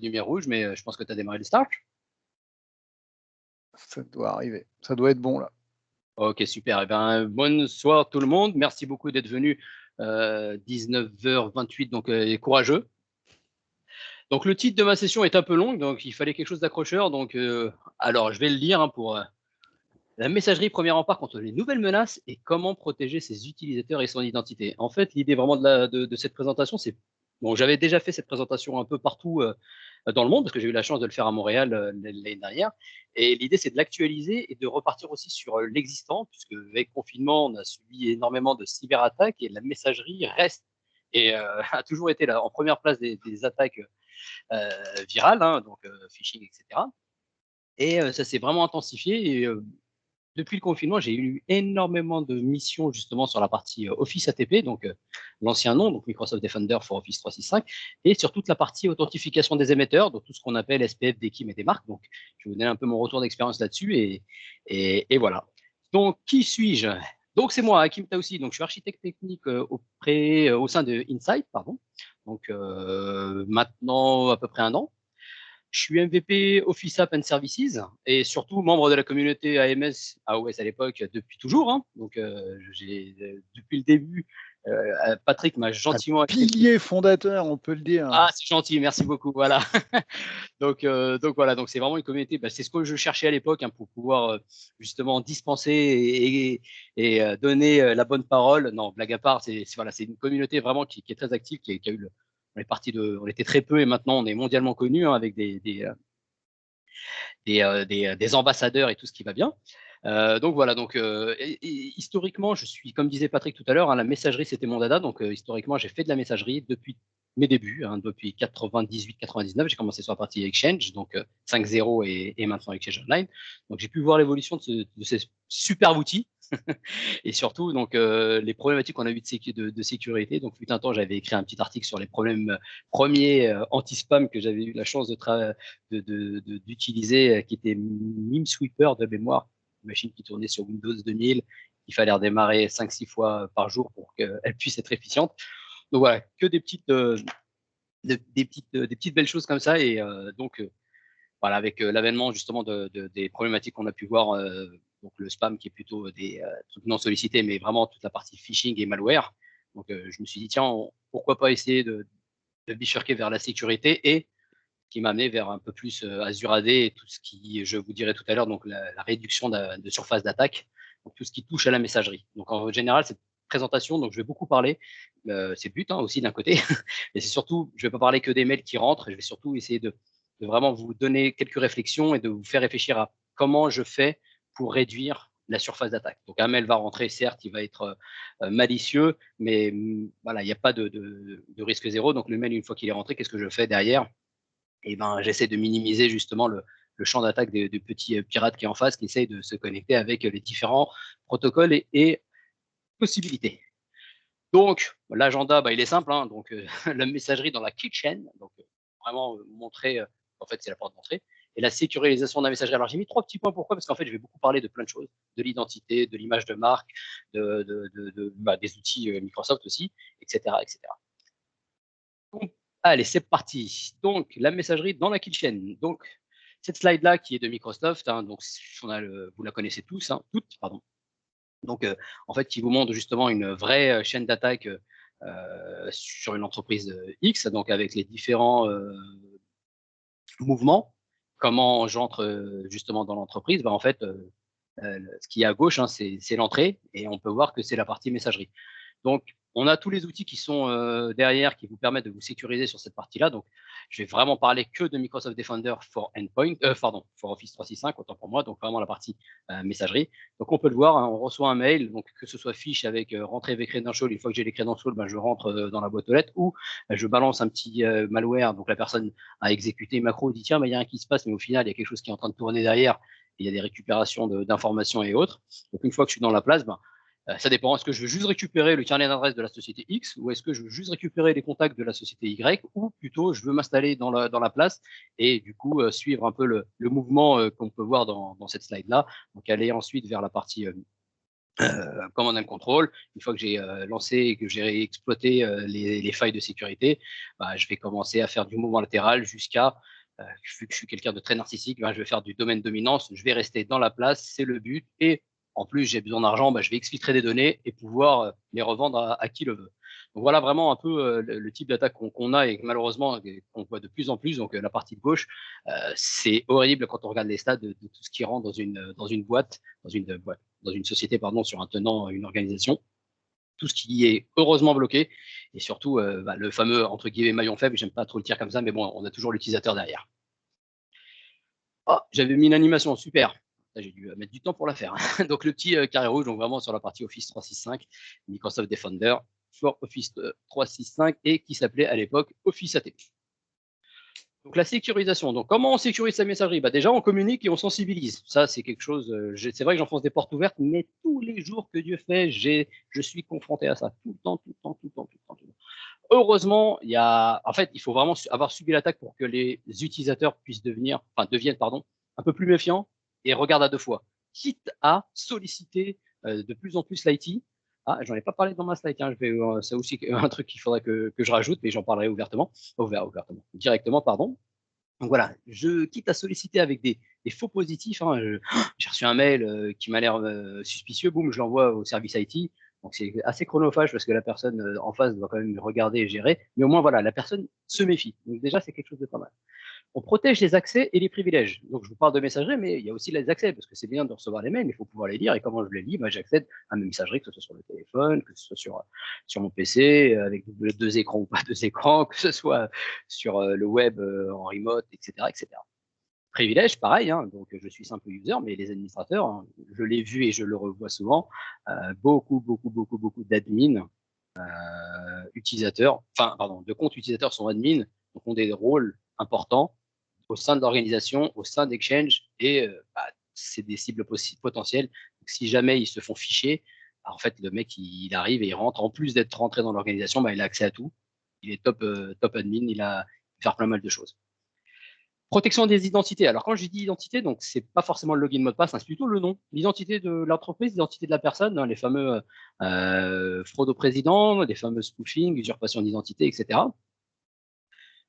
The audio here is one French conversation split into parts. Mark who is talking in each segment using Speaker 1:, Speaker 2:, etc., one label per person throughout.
Speaker 1: lumière rouge, mais je pense que tu as démarré le start.
Speaker 2: Ça doit arriver. Ça doit être bon là.
Speaker 1: Ok, super. Eh ben, bonsoir tout le monde. Merci beaucoup d'être venu. 19h28, donc courageux. Donc le titre de ma session est un peu long, donc il fallait quelque chose d'accrocheur. Donc alors je vais le lire pour la messagerie premier rempart contre les nouvelles menaces et comment protéger ses utilisateurs et son identité. En fait, l'idée vraiment de cette présentation, c'est bon, j'avais déjà fait cette présentation un peu partout dans le monde parce que j'ai eu la chance de le faire à Montréal l'année dernière. Et l'idée, c'est de l'actualiser et de repartir aussi sur l'existant, puisque avec le confinement, on a subi énormément de cyberattaques et la messagerie reste et a toujours été là, en première place des attaques virales, hein, donc phishing, etc. Et ça s'est vraiment intensifié. Et depuis le confinement, j'ai eu énormément de missions justement sur la partie Office ATP, donc l'ancien nom, donc Microsoft Defender for Office 365, et sur toute la partie authentification des émetteurs, donc tout ce qu'on appelle SPF, DKIM et des marques. Donc, je vais vous donner un peu mon retour d'expérience là-dessus, et voilà. Donc, qui suis-je? Donc, c'est moi, Hakim Taoussi. Donc, je suis architecte technique au sein de Insight, pardon. Donc, maintenant à peu près 1 an. Je suis MVP Office App and Services et surtout membre de la communauté AMS, AOS à l'époque, depuis toujours. Hein. Donc, depuis le début, Patrick m'a gentiment accepté.
Speaker 2: Pilier fondateur, on peut le dire.
Speaker 1: Ah, c'est gentil, merci beaucoup. Voilà. donc voilà, donc c'est vraiment une communauté. Bah, c'est ce que je cherchais à l'époque hein, pour pouvoir justement dispenser et donner la bonne parole. Non, blague à part, voilà, c'est une communauté vraiment qui est très active, qui a eu on était très peu et maintenant on est mondialement connu hein, avec des ambassadeurs et tout ce qui va bien. Donc voilà, donc historiquement, je suis, comme disait Patrick tout à l'heure, hein, la messagerie c'était mon dada. Donc historiquement, j'ai fait de la messagerie depuis mes débuts, hein, depuis 98-99. J'ai commencé sur la partie Exchange, donc 5.0 et maintenant Exchange Online. Donc j'ai pu voir l'évolution de ces super outils. Et surtout, donc, les problématiques qu'on a eues de sécurité. Donc, fut un temps, j'avais écrit un petit article sur les problèmes premiers anti-spam que j'avais eu la chance d'utiliser, qui était Mimsweeper de mémoire, une machine qui tournait sur Windows 2000. Il fallait redémarrer 5-6 fois par jour pour qu'elle puisse être efficiente. Donc voilà, que des petites belles choses comme ça. Et donc, voilà, avec l'avènement justement des problématiques qu'on a pu voir, donc le spam qui est plutôt des trucs non sollicités, mais vraiment toute la partie phishing et malware. Donc je me suis dit, tiens, pourquoi pas essayer de bifurquer vers la sécurité et qui m'a amené vers un peu plus Azure AD et tout ce qui, je vous dirai tout à l'heure, donc la réduction de surface d'attaque, donc tout ce qui touche à la messagerie. Donc en général, cette présentation, donc je vais beaucoup parler, c'est le but hein, aussi d'un côté, mais c'est surtout, je vais pas parler que des mails qui rentrent, je vais surtout essayer de vraiment vous donner quelques réflexions et de vous faire réfléchir à comment je fais pour réduire la surface d'attaque. Donc un mail va rentrer, certes, il va être malicieux, mais voilà, il n'y a pas de risque zéro. Donc le mail, une fois qu'il est rentré, qu'est-ce que je fais derrière? Et ben, j'essaie de minimiser justement le champ d'attaque des petits pirates qui est en face, qui essayent de se connecter avec les différents protocoles et possibilités. Donc, l'agenda, bah, il est simple. Hein, donc, la messagerie dans la kitchen, donc vraiment montrer, en fait, c'est la porte d'entrée. Et la sécurisation de la messagerie. Alors, j'ai mis 3 petits points. Pourquoi? Parce qu'en fait, je vais beaucoup parler de plein de choses, de l'identité, de l'image de marque, des outils Microsoft aussi, etc., etc. Donc, allez, c'est parti. Donc, la messagerie dans la kitchen. Donc, cette slide-là qui est de Microsoft, hein, donc vous la connaissez tous, hein, toutes, pardon. Donc, en fait, qui vous montre justement une vraie chaîne d'attaque sur une entreprise X, donc avec les différents mouvements, comment j'entre justement dans l'entreprise. En fait, ce qui est à gauche, hein, c'est l'entrée et on peut voir que c'est la partie messagerie. Donc, on a tous les outils qui sont derrière qui vous permettent de vous sécuriser sur cette partie-là. Donc, je vais vraiment parler que de Microsoft Defender for Endpoint, for Office 365, autant pour moi. Donc, vraiment la partie messagerie. Donc, on peut le voir, hein, on reçoit un mail, donc que ce soit fiche avec rentrée avec credential. Une fois que j'ai les credentials, je rentre dans la boîte aux lettres ou je balance un petit malware. Donc, la personne a exécuté une macro, dit tiens, il y a rien qui se passe, mais au final, il y a quelque chose qui est en train de tourner derrière. Il y a des récupérations d'informations et autres. Donc, une fois que je suis dans la place, ça dépend. Est-ce que je veux juste récupérer le carnet d'adresse de la société X ou est-ce que je veux juste récupérer les contacts de la société Y ou plutôt je veux m'installer dans la place et du coup suivre un peu le mouvement qu'on peut voir dans cette slide-là. Donc aller ensuite vers la partie command and control. Une fois que j'ai lancé et que j'ai exploité les failles de sécurité, je vais commencer à faire du mouvement latéral jusqu'à, vu que je suis quelqu'un de très narcissique, je vais faire du domaine dominance, je vais rester dans la place, c'est le but. Et en plus, j'ai besoin d'argent, je vais exfiltrer des données et pouvoir les revendre à qui le veut. Donc voilà vraiment un peu le type d'attaque qu'on a et malheureusement qu'on voit de plus en plus. Donc la partie de gauche, c'est horrible quand on regarde les stats de tout ce qui rentre dans une boîte, dans une société, pardon, sur un tenant, une organisation. Tout ce qui est heureusement bloqué et surtout le fameux entre guillemets maillon faible. J'aime pas trop le dire comme ça, mais bon, on a toujours l'utilisateur derrière. Oh, j'avais mis une animation super. J'ai dû mettre du temps pour la faire. Donc le petit carré rouge, donc vraiment sur la partie Office 365, Microsoft Defender for Office 365 et qui s'appelait à l'époque Office AT. Donc la sécurisation. Donc comment on sécurise sa messagerie? Déjà on communique et on sensibilise. Ça c'est quelque chose. C'est vrai que j'enfonce des portes ouvertes, mais tous les jours que Dieu fait, je suis confronté à ça tout le temps, tout le temps, tout le temps, tout le temps, tout le temps. Heureusement, il faut vraiment avoir subi l'attaque pour que les utilisateurs deviennent, un peu plus méfiants et regardent à deux fois, quitte à solliciter de plus en plus l'IT. Ah, j'en ai pas parlé dans ma slide. C'est aussi un truc qu'il faudrait que je rajoute, mais j'en parlerai directement, pardon. Donc voilà, je quitte à solliciter avec des faux positifs. J'ai reçu un mail qui m'a l'air suspicieux, boum, je l'envoie au service IT. Donc c'est assez chronophage parce que la personne en face doit quand même regarder et gérer. Mais au moins voilà, la personne se méfie. Donc déjà c'est quelque chose de pas mal. On protège les accès et les privilèges. Donc je vous parle de messagerie, mais il y a aussi les accès parce que c'est bien de recevoir les mails, mais il faut pouvoir les lire. Et comment je les lis? J'accède à mes messageries, que ce soit sur le téléphone, que ce soit sur mon PC avec deux écrans ou pas deux écrans, que ce soit sur le web en remote, etc., etc. Privilège, pareil, donc je suis simple user, mais les administrateurs, je l'ai vu et je le revois souvent, beaucoup d'admins, de comptes utilisateurs sont admins, donc ont des rôles importants au sein de l'organisation, au sein d'Exchange, et c'est des cibles potentielles. Donc, si jamais ils se font ficher, en fait, le mec, il arrive et il rentre, en plus d'être rentré dans l'organisation, il a accès à tout. Il est top admin, il peut faire plein mal de choses. Protection des identités. Alors, quand je dis identité, donc c'est pas forcément le login mot de passe, c'est plutôt le nom. L'identité de l'entreprise, l'identité de la personne, les fameux fraude au président, les fameux spoofing, usurpation d'identité, etc.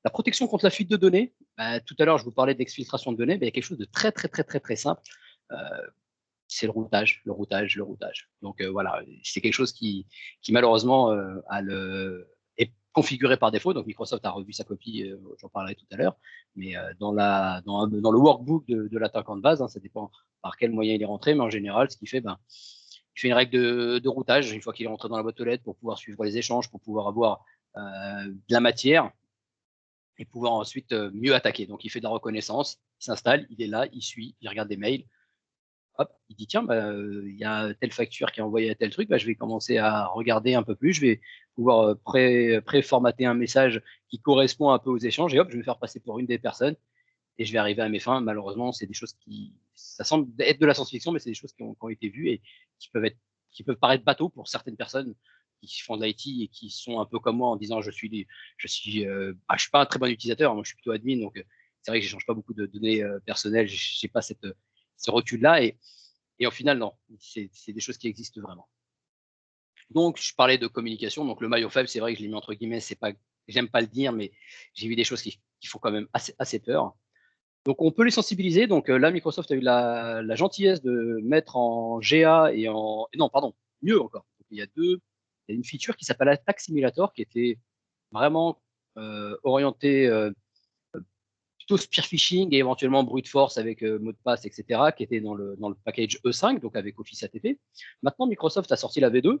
Speaker 1: La protection contre la fuite de données. Tout à l'heure, je vous parlais d'exfiltration de données, il y a quelque chose de très simple. C'est le routage. Donc voilà, c'est quelque chose qui malheureusement est configuré par défaut. Donc Microsoft a revu sa copie, j'en parlerai tout à l'heure, mais dans le workbook de l'attaquant de base, ça dépend par quel moyen il est rentré, mais en général, ce qu'il fait, il fait une règle de routage une fois qu'il est rentré dans la boîte aux lettres pour pouvoir suivre les échanges, pour pouvoir avoir de la matière et pouvoir ensuite mieux attaquer. Donc il fait de la reconnaissance, il s'installe, il est là, il suit, il regarde des mails. Hop, il dit tiens, il y a telle facture qui est envoyée à tel truc, je vais commencer à regarder un peu plus, je vais pouvoir pré-formater un message qui correspond un peu aux échanges et hop, je vais me faire passer pour une des personnes et je vais arriver à mes fins. Malheureusement, c'est des choses ça semble être de la science-fiction, mais c'est des choses qui ont été vues et qui peuvent paraître bateaux pour certaines personnes qui font de l'IT et qui sont un peu comme moi en disant je suis pas un très bon utilisateur, moi je suis plutôt admin, donc c'est vrai que j'échange pas beaucoup de données personnelles, j'ai pas ce recul-là et au final, non, c'est des choses qui existent vraiment. Donc, je parlais de communication. Donc, le maillon faible, c'est vrai que je l'ai mis entre guillemets, j'aime pas le dire, mais j'ai vu des choses qui font quand même assez peur. Donc, on peut les sensibiliser. Donc, là, Microsoft a eu la gentillesse de mettre en GA mieux encore. Donc, il y a une feature qui s'appelle Attack Simulator qui était vraiment orientée plutôt spear phishing et éventuellement brute force avec mot de passe, etc., qui était dans le package E5, donc avec Office ATP. Maintenant, Microsoft a sorti la V2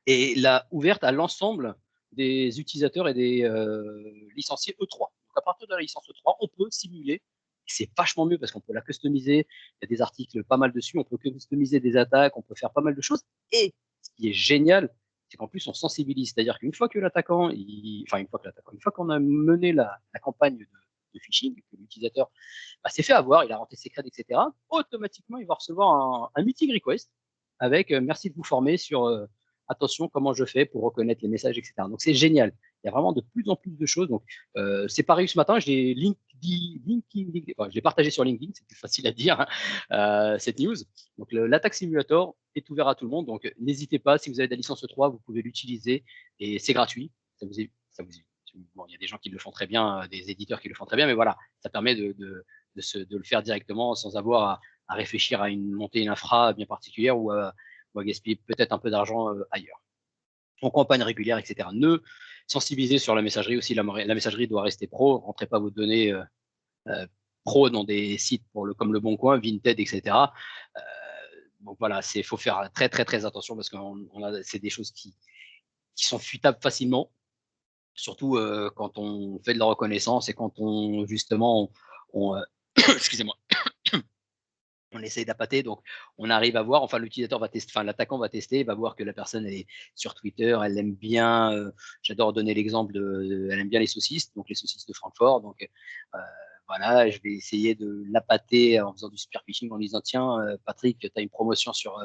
Speaker 1: et l'a ouverte à l'ensemble des utilisateurs et des licenciés E3. Donc, à partir de la licence E3, on peut simuler. C'est vachement mieux parce qu'on peut la customiser. Il y a des articles pas mal dessus. On peut customiser des attaques. On peut faire pas mal de choses. Et ce qui est génial, c'est qu'en plus, on sensibilise. C'est-à-dire qu'une fois qu'on a mené la campagne de phishing, que l'utilisateur s'est fait avoir, il a rentré ses creds, etc., automatiquement, il va recevoir un meeting request avec merci de vous former sur attention comment je fais pour reconnaître les messages, etc. Donc, c'est génial. Il y a vraiment de plus en plus de choses. Donc, c'est pareil ce matin, j'ai enfin, je l'ai partagé sur LinkedIn, c'est plus facile à dire, cette news. Donc l'attaque simulator est ouvert à tout le monde, donc n'hésitez pas, si vous avez la licence 3, vous pouvez l'utiliser et c'est gratuit. Bon, il y a des gens qui le font très bien, des éditeurs qui le font très bien, mais voilà, ça permet de le faire directement sans avoir à réfléchir à monter une infra bien particulière ou à gaspiller peut-être un peu d'argent ailleurs. En campagne régulière, etc. Ne sensibiliser sur la messagerie aussi. La messagerie doit rester pro. Rentrez pas vos données pro dans des sites comme Le Bon Coin, Vinted, etc. Donc voilà, faut faire très très très attention parce que c'est des choses qui sont fuitables facilement. Surtout quand on fait de la reconnaissance et quand on justement excusez-moi, on essaye d'appâter, donc on arrive à voir, enfin l'utilisateur va tester, enfin l'attaquant va tester, va voir que la personne est sur Twitter, elle aime bien, j'adore donner l'exemple elle aime bien les saucisses, donc les saucisses de Francfort, donc voilà, je vais essayer de l'appâter en faisant du spear phishing en disant tiens Patrick, tu as une promotion sur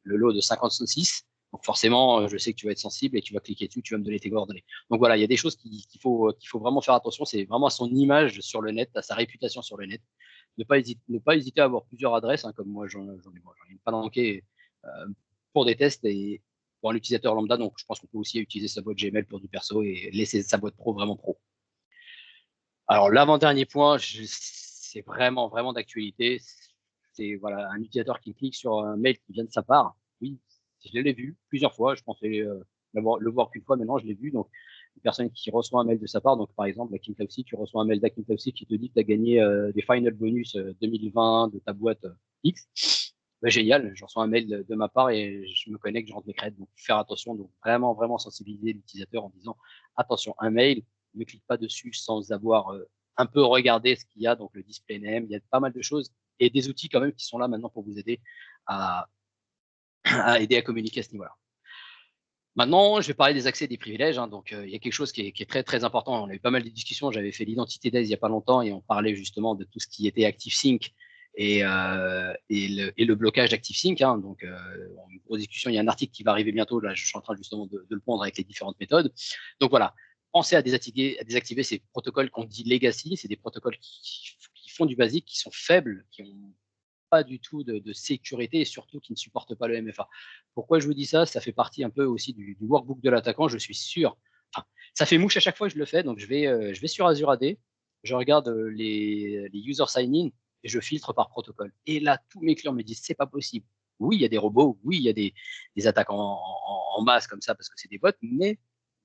Speaker 1: le lot de 50 saucisses. Donc forcément, je sais que tu vas être sensible et tu vas cliquer dessus, tu vas me donner tes coordonnées. Donc voilà, il y a des choses qu'il faut vraiment faire attention. C'est vraiment à son image sur le net, à sa réputation sur le net. Ne pas hésiter à avoir plusieurs adresses, hein, comme moi j'en ai pas manqué pour des tests et pour un utilisateur lambda. Donc je pense qu'on peut aussi utiliser sa boîte Gmail pour du perso et laisser sa boîte pro vraiment pro. Alors l'avant-dernier point, c'est vraiment vraiment d'actualité. C'est voilà, un utilisateur qui clique sur un mail qui vient de sa part. Oui, je l'ai vu plusieurs fois. Je pensais le voir qu'une fois, maintenant je l'ai vu. Donc, une personne qui reçoit un mail de sa part, donc par exemple, Kim Klausi, tu reçois un mail d'Akim Klausi qui te dit que tu as gagné des final bonus 2020 de ta boîte X. Ben, génial, je reçois un mail de ma part et je me connecte, je rentre mes crêtes. Donc, faire attention, donc vraiment, vraiment sensibiliser l'utilisateur en disant attention, un mail, ne clique pas dessus sans avoir un peu regardé ce qu'il y a, donc le display name, il y a pas mal de choses et des outils quand même qui sont là maintenant pour vous aider à aider à communiquer à ce niveau-là. Maintenant, je vais parler des accès et des privilèges. Hein. Donc, il y a quelque chose qui est très très important. On a eu pas mal de discussions. J'avais fait l'identité Days il n'y a pas longtemps et on parlait justement de tout ce qui était ActiveSync et le blocage d'ActiveSync. Hein. Donc, une grosse discussion. Il y a un article qui va arriver bientôt. Là, je suis en train justement de le pondre avec les différentes méthodes. Donc voilà, pensez à désactiver ces protocoles qu'on dit legacy. C'est des protocoles qui font du basique, qui sont faibles, qui ont pas du tout de sécurité et surtout qui ne supportent pas le MFA. Pourquoi je vous dis ça? Ça fait partie un peu aussi du workbook de l'attaquant, je suis sûr. Enfin, ça fait mouche à chaque fois que je le fais, donc je vais sur Azure AD, je regarde les user sign-in et je filtre par protocole. Et là, tous mes clients me disent c'est pas possible. Oui, il y a des robots, oui, il y a des attaques en masse comme ça parce que c'est des bots, mais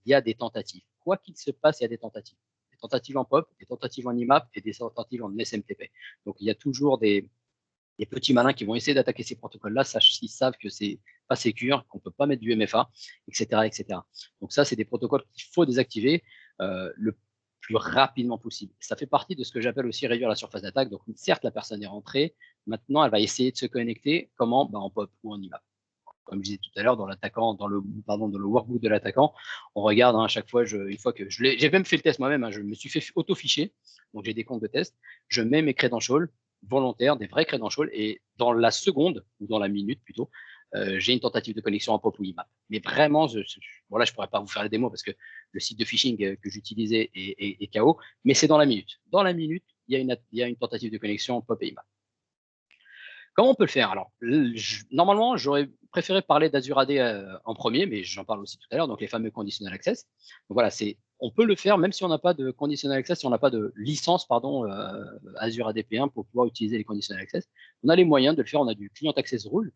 Speaker 1: il y a des tentatives. Quoi qu'il se passe, il y a des tentatives. Des tentatives en POP, des tentatives en IMAP et des tentatives en SMTP. Donc il y a toujours des petits malins qui vont essayer d'attaquer ces protocoles-là, ils savent que c'est pas sécure, qu'on peut pas mettre du MFA, etc., etc. Donc ça, c'est des protocoles qu'il faut désactiver le plus rapidement possible. Ça fait partie de ce que j'appelle aussi réduire la surface d'attaque. Donc certes, la personne est rentrée, maintenant elle va essayer de se connecter. Comment? En POP ou en IMAP. Comme je disais tout à l'heure, dans le workbook de l'attaquant, on regarde à chaque fois, une fois que j'ai même fait le test moi-même, je me suis fait auto-ficher, donc j'ai des comptes de test, je mets mes credentials volontaires, des vrais credentials, et dans la seconde, ou dans la minute plutôt, j'ai une tentative de connexion en POP ou IMAP. Mais vraiment, voilà, je pourrais pas vous faire les démos parce que le site de phishing que j'utilisais est KO, mais c'est dans la minute. Dans la minute, il y a une tentative de connexion en POP et IMAP. Comment on peut le faire? Alors, normalement, j'aurais préféré parler d'Azure AD en premier, mais j'en parle aussi tout à l'heure, donc les fameux conditional access. Donc voilà, on peut le faire même si on n'a pas de conditional access, si on n'a pas de licence, Azure ADP1 pour pouvoir utiliser les conditional access. On a les moyens de le faire, on a du client access rule.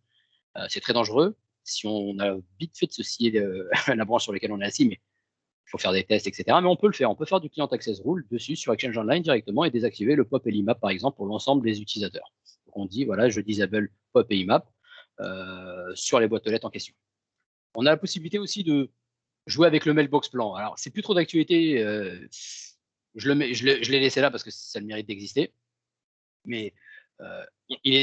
Speaker 1: C'est très dangereux si on a vite fait de se scier la branche sur laquelle on est assis, mais il faut faire des tests, etc. Mais on peut le faire, on peut faire du client access rule dessus sur Exchange Online directement et désactiver le POP et l'IMAP, par exemple, pour l'ensemble des utilisateurs. Donc on dit, voilà, je disable POP et IMAP sur les boîtes aux lettres en question. On a la possibilité aussi de jouer avec le mailbox plan. Alors, c'est plus trop d'actualité. Je l'ai laissé là parce que ça a le mérite d'exister. Mais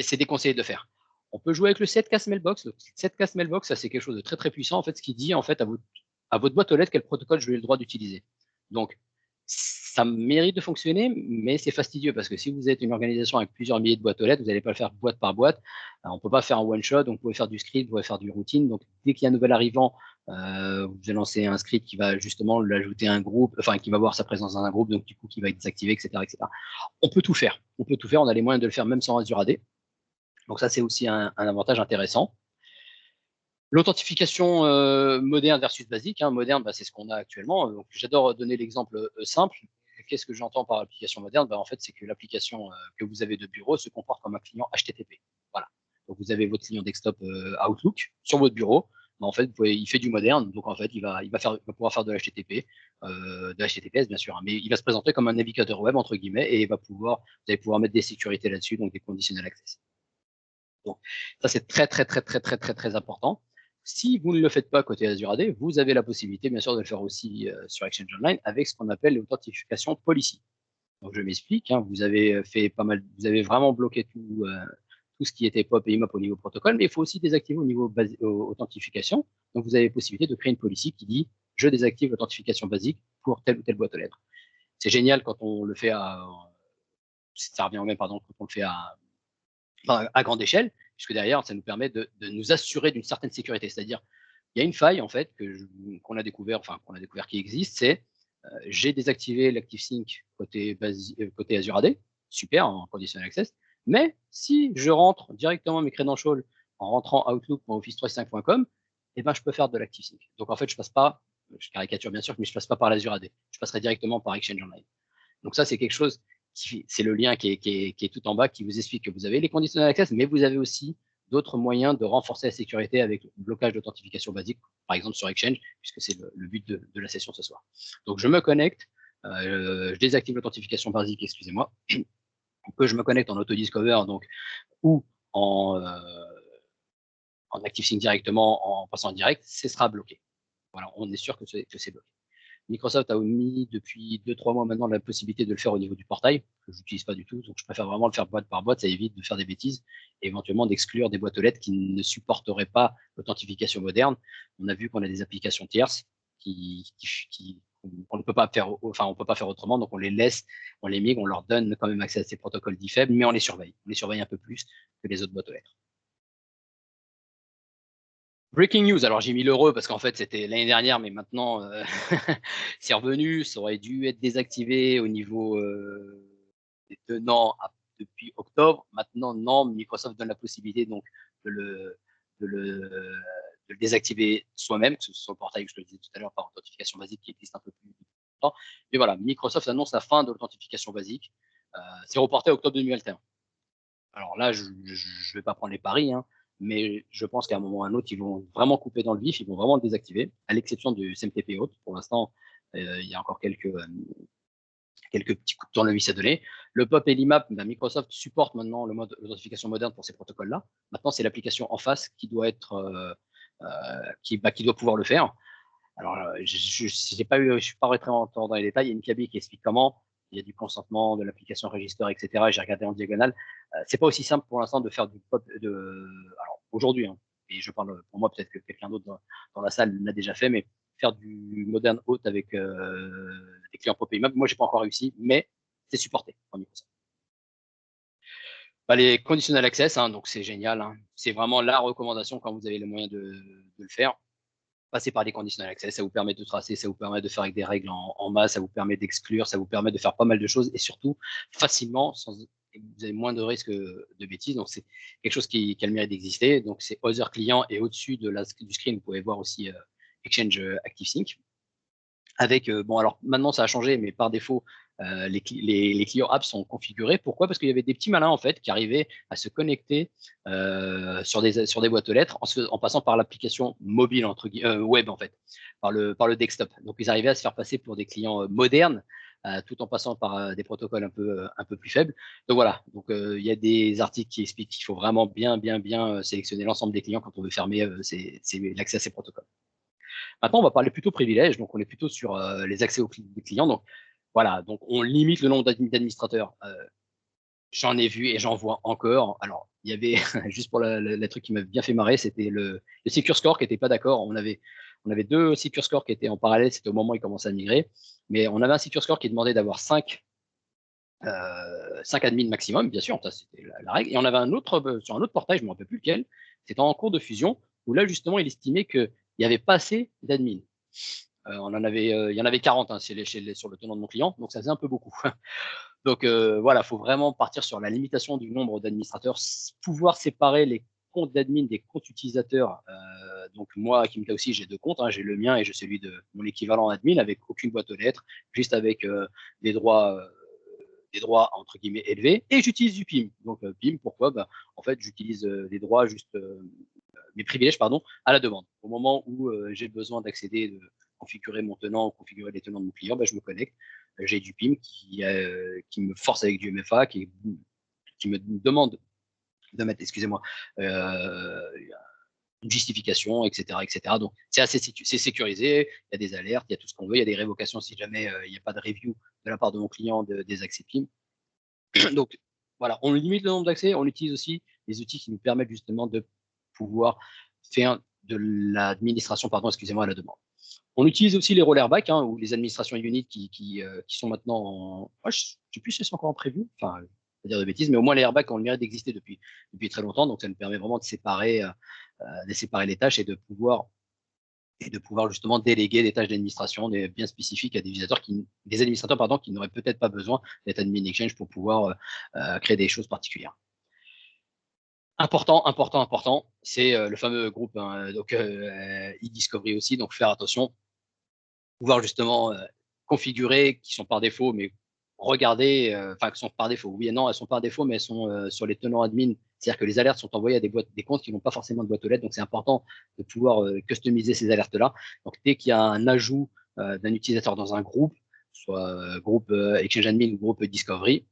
Speaker 1: c'est déconseillé de le faire. On peut jouer avec le setcast mailbox. Le setcast mailbox, ça c'est quelque chose de très très puissant en fait, ce qui dit en fait à votre boîte aux lettres quel protocole je vais le droit d'utiliser. Donc ça mérite de fonctionner, mais c'est fastidieux parce que si vous êtes une organisation avec plusieurs milliers de boîtes aux lettres, vous n'allez pas le faire boîte par boîte. Alors, on ne peut pas faire un one shot, donc vous pouvez faire du script, vous pouvez faire du routine. Donc dès qu'il y a un nouvel arrivant, Vous allez lancer un script qui va justement l'ajouter à un groupe, enfin qui va voir sa présence dans un groupe, donc du coup qui va être désactivé, etc., etc. On peut tout faire. On peut tout faire. On a les moyens de le faire même sans Azure AD. Donc ça, c'est aussi un avantage intéressant. L'authentification moderne versus basique. Moderne, c'est ce qu'on a actuellement. Donc, j'adore donner l'exemple simple. Qu'est-ce que j'entends par application moderne? En fait, c'est que l'application que vous avez de bureau se comporte comme un client HTTP. Voilà. Donc, vous avez votre client desktop Outlook sur votre bureau. En fait, il fait du moderne. Donc, en fait, il va pouvoir faire de l'HTTP, de l'HTTPS, bien sûr. Mais il va se présenter comme un navigateur web, entre guillemets, et vous allez pouvoir mettre des sécurités là-dessus, donc des conditionnel access. Donc, ça, c'est très, très, très, très, très, très, très important. Si vous ne le faites pas côté Azure AD, vous avez la possibilité, bien sûr, de le faire aussi sur Exchange Online avec ce qu'on appelle l'authentification policy. Donc, je m'explique. Vous avez fait pas mal, vous avez vraiment bloqué tout ce qui était POP et IMAP au niveau protocole, mais il faut aussi désactiver au niveau authentification. Donc, vous avez la possibilité de créer une policy qui dit je désactive l'authentification basique pour telle ou telle boîte aux lettres. C'est génial quand on le fait ça revient au même, pardon, quand on le fait à grande échelle, puisque derrière, ça nous permet de nous assurer d'une certaine sécurité. C'est-à-dire, il y a une faille, en fait, qu'on a découvert qui existe, c'est j'ai désactivé l'ActiveSync côté Azure AD, super, en conditional access, mais si je rentre directement mes credentials en rentrant outlook.office365.com, je peux faire de l'ActiveSync. Donc, en fait, je caricature bien sûr, mais je ne passe pas par l'Azure AD. Je passerai directement par Exchange Online. Donc ça, c'est quelque chose, c'est le lien qui est tout en bas qui vous explique que vous avez les conditional access, mais vous avez aussi d'autres moyens de renforcer la sécurité avec le blocage d'authentification basique, par exemple sur Exchange, puisque c'est le but de la session ce soir. Donc je me connecte, je désactive l'authentification basique, excusez-moi, je me connecte en auto-discover ou en ActiveSync directement en passant en direct, ce sera bloqué. Voilà, on est sûr que c'est bloqué. Microsoft a mis depuis 2-3 mois maintenant la possibilité de le faire au niveau du portail, que je n'utilise pas du tout, donc je préfère vraiment le faire boîte par boîte, ça évite de faire des bêtises et éventuellement d'exclure des boîtes aux lettres qui ne supporteraient pas l'authentification moderne. On a vu qu'on a des applications tierces on ne peut pas faire, on peut pas faire autrement, donc on les laisse, on les migre, on leur donne quand même accès à ces protocoles dits faibles, mais on les surveille un peu plus que les autres boîtes aux lettres. Breaking news, alors j'ai mis l'heureux parce qu'en fait c'était l'année dernière, mais maintenant c'est revenu, ça aurait dû être désactivé au niveau des tenants depuis octobre. Maintenant non, Microsoft donne la possibilité donc de le désactiver soi-même, que ce soit le portail que je le disais tout à l'heure par authentification basique qui existe un peu plus longtemps. Mais voilà, Microsoft annonce la fin de l'authentification basique. C'est reporté à octobre 2021. Alors là, je ne vais pas prendre les paris, mais je pense qu'à un moment ou à un autre, ils vont vraiment couper dans le vif, ils vont vraiment le désactiver, à l'exception du SMTP haute. Pour l'instant, il y a encore quelques petits coups de tournevis à donner. Le POP et l'IMAP, Microsoft supporte maintenant le mode d'authentification moderne pour ces protocoles-là. Maintenant, c'est l'application en face qui doit qui doit pouvoir le faire. Alors, je ne suis pas rentré dans les détails. Il y a une KB qui explique comment. Il y a du consentement de l'application register, etc. J'ai regardé en diagonale. C'est pas aussi simple pour l'instant de faire du pop. Alors aujourd'hui, et je parle pour moi, peut-être que quelqu'un d'autre dans la salle l'a déjà fait, mais faire du modern haute avec des clients pop et immeubles, moi j'ai pas encore réussi, mais c'est supporté par Microsoft. Les conditional access, donc c'est génial. C'est vraiment la recommandation quand vous avez les moyens de le faire. Passer par des conditional access, ça vous permet de tracer, ça vous permet de faire avec des règles en masse, ça vous permet d'exclure, ça vous permet de faire pas mal de choses et surtout facilement, vous avez moins de risques de bêtises. Donc c'est quelque chose qui a le mérite d'exister. Donc c'est Other Client et au-dessus du screen, vous pouvez voir aussi Exchange ActiveSync. Avec alors maintenant ça a changé, mais par défaut les clients apps sont configurés. Pourquoi? Parce qu'il y avait des petits malins en fait qui arrivaient à se connecter sur des boîtes aux lettres en passant par l'application mobile web en fait, par le desktop. Donc ils arrivaient à se faire passer pour des clients modernes tout en passant par des protocoles un peu plus faibles. Donc voilà. Donc il y a des articles qui expliquent qu'il faut vraiment bien sélectionner l'ensemble des clients quand on veut fermer l'accès à ces protocoles. Maintenant, on va parler plutôt privilèges, donc on est plutôt sur les accès aux clients. Donc voilà, donc on limite le nombre d'administrateurs. J'en ai vu et j'en vois encore. Alors, il y avait, juste pour le truc qui m'a bien fait marrer, c'était le Secure Score qui n'était pas d'accord. On avait deux Secure Score qui étaient en parallèle, c'était au moment où ils commençaient à migrer. Mais on avait un Secure Score qui demandait d'avoir 5 admins maximum, bien sûr, ça c'était la règle. Et on avait un autre, sur un autre portail, je ne me rappelle plus lequel, c'était en cours de fusion, où là justement il estimait que il n'y avait pas assez d'admins. Il y en avait 40 sur le tenant de mon client, donc ça faisait un peu beaucoup. Donc voilà, il faut vraiment partir sur la limitation du nombre d'administrateurs, pouvoir séparer les comptes d'admin des comptes utilisateurs. Donc moi, à Kimka aussi, j'ai 2 comptes, j'ai le mien et j'ai celui de mon équivalent admin avec aucune boîte aux lettres, juste avec des droits entre guillemets élevés, et j'utilise du PIM. Donc PIM, pourquoi en fait, j'utilise les droits mes privilèges, pardon, à la demande. Au moment où j'ai besoin d'accéder, de configurer mon tenant ou configurer les tenants de mon client, je me connecte. J'ai du PIM qui me force avec du MFA, qui me demande de mettre, excusez-moi, une justification, etc., etc. Donc, c'est sécurisé, il y a des alertes, il y a tout ce qu'on veut, il y a des révocations si jamais il n'y a pas de review de la part de mon client des accès PIM. Donc, voilà, on limite le nombre d'accès, on utilise aussi les outils qui nous permettent justement de pouvoir faire de l'administration, excusez-moi, à la demande. On utilise aussi les rollerback ou les administrations unit qui sont maintenant je ne sais plus si c'est encore en prévu, enfin, pas dire de bêtises, mais au moins les airbags ont le mérite d'exister depuis très longtemps, donc ça nous permet vraiment de séparer les tâches et de pouvoir justement déléguer des tâches d'administration bien spécifiques à des administrateurs qui n'auraient peut-être pas besoin d'être admin exchange pour pouvoir créer des choses particulières. Important, c'est le fameux groupe donc e-discovery aussi, donc faire attention, pouvoir justement configurer, qui sont par défaut, mais regarder, qui sont par défaut, oui et non, elles sont par défaut, mais elles sont sur les tenants admin, c'est-à-dire que les alertes sont envoyées à des comptes qui n'ont pas forcément de boîte aux lettres, donc c'est important de pouvoir customiser ces alertes-là. Donc dès qu'il y a un ajout d'un utilisateur dans un groupe, soit groupe Exchange Admin ou groupe Discovery,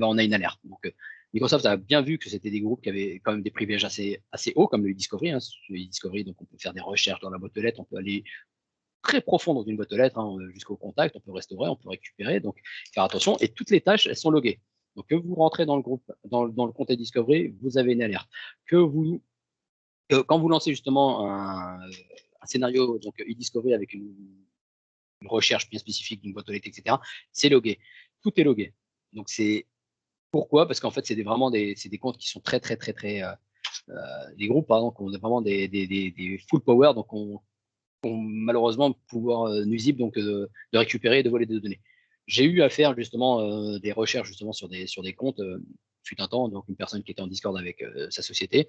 Speaker 1: on a une alerte. Donc Microsoft a bien vu que c'était des groupes qui avaient quand même des privilèges assez hauts, comme le Discovery. Le Discovery, donc on peut faire des recherches dans la boîte aux lettres, on peut aller très profond dans une boîte aux lettres, jusqu'au contact, on peut restaurer, on peut récupérer, donc faire attention. Et toutes les tâches, elles sont loguées. Donc que vous rentrez dans le groupe, dans le compte Discovery, vous avez une alerte. Quand vous lancez justement un scénario, donc e-discovery avec une recherche bien spécifique d'une boîte aux lettres, etc., c'est logué. Tout est logué. Donc c'est pourquoi? Parce qu'en fait, c'est vraiment des comptes qui sont très des groupes, par exemple, on a vraiment des full power, donc on malheureusement pouvoir nuisible donc de récupérer et de voler des données. J'ai eu à faire justement des recherches justement sur des comptes fut un temps, donc une personne qui était en Discord avec sa société,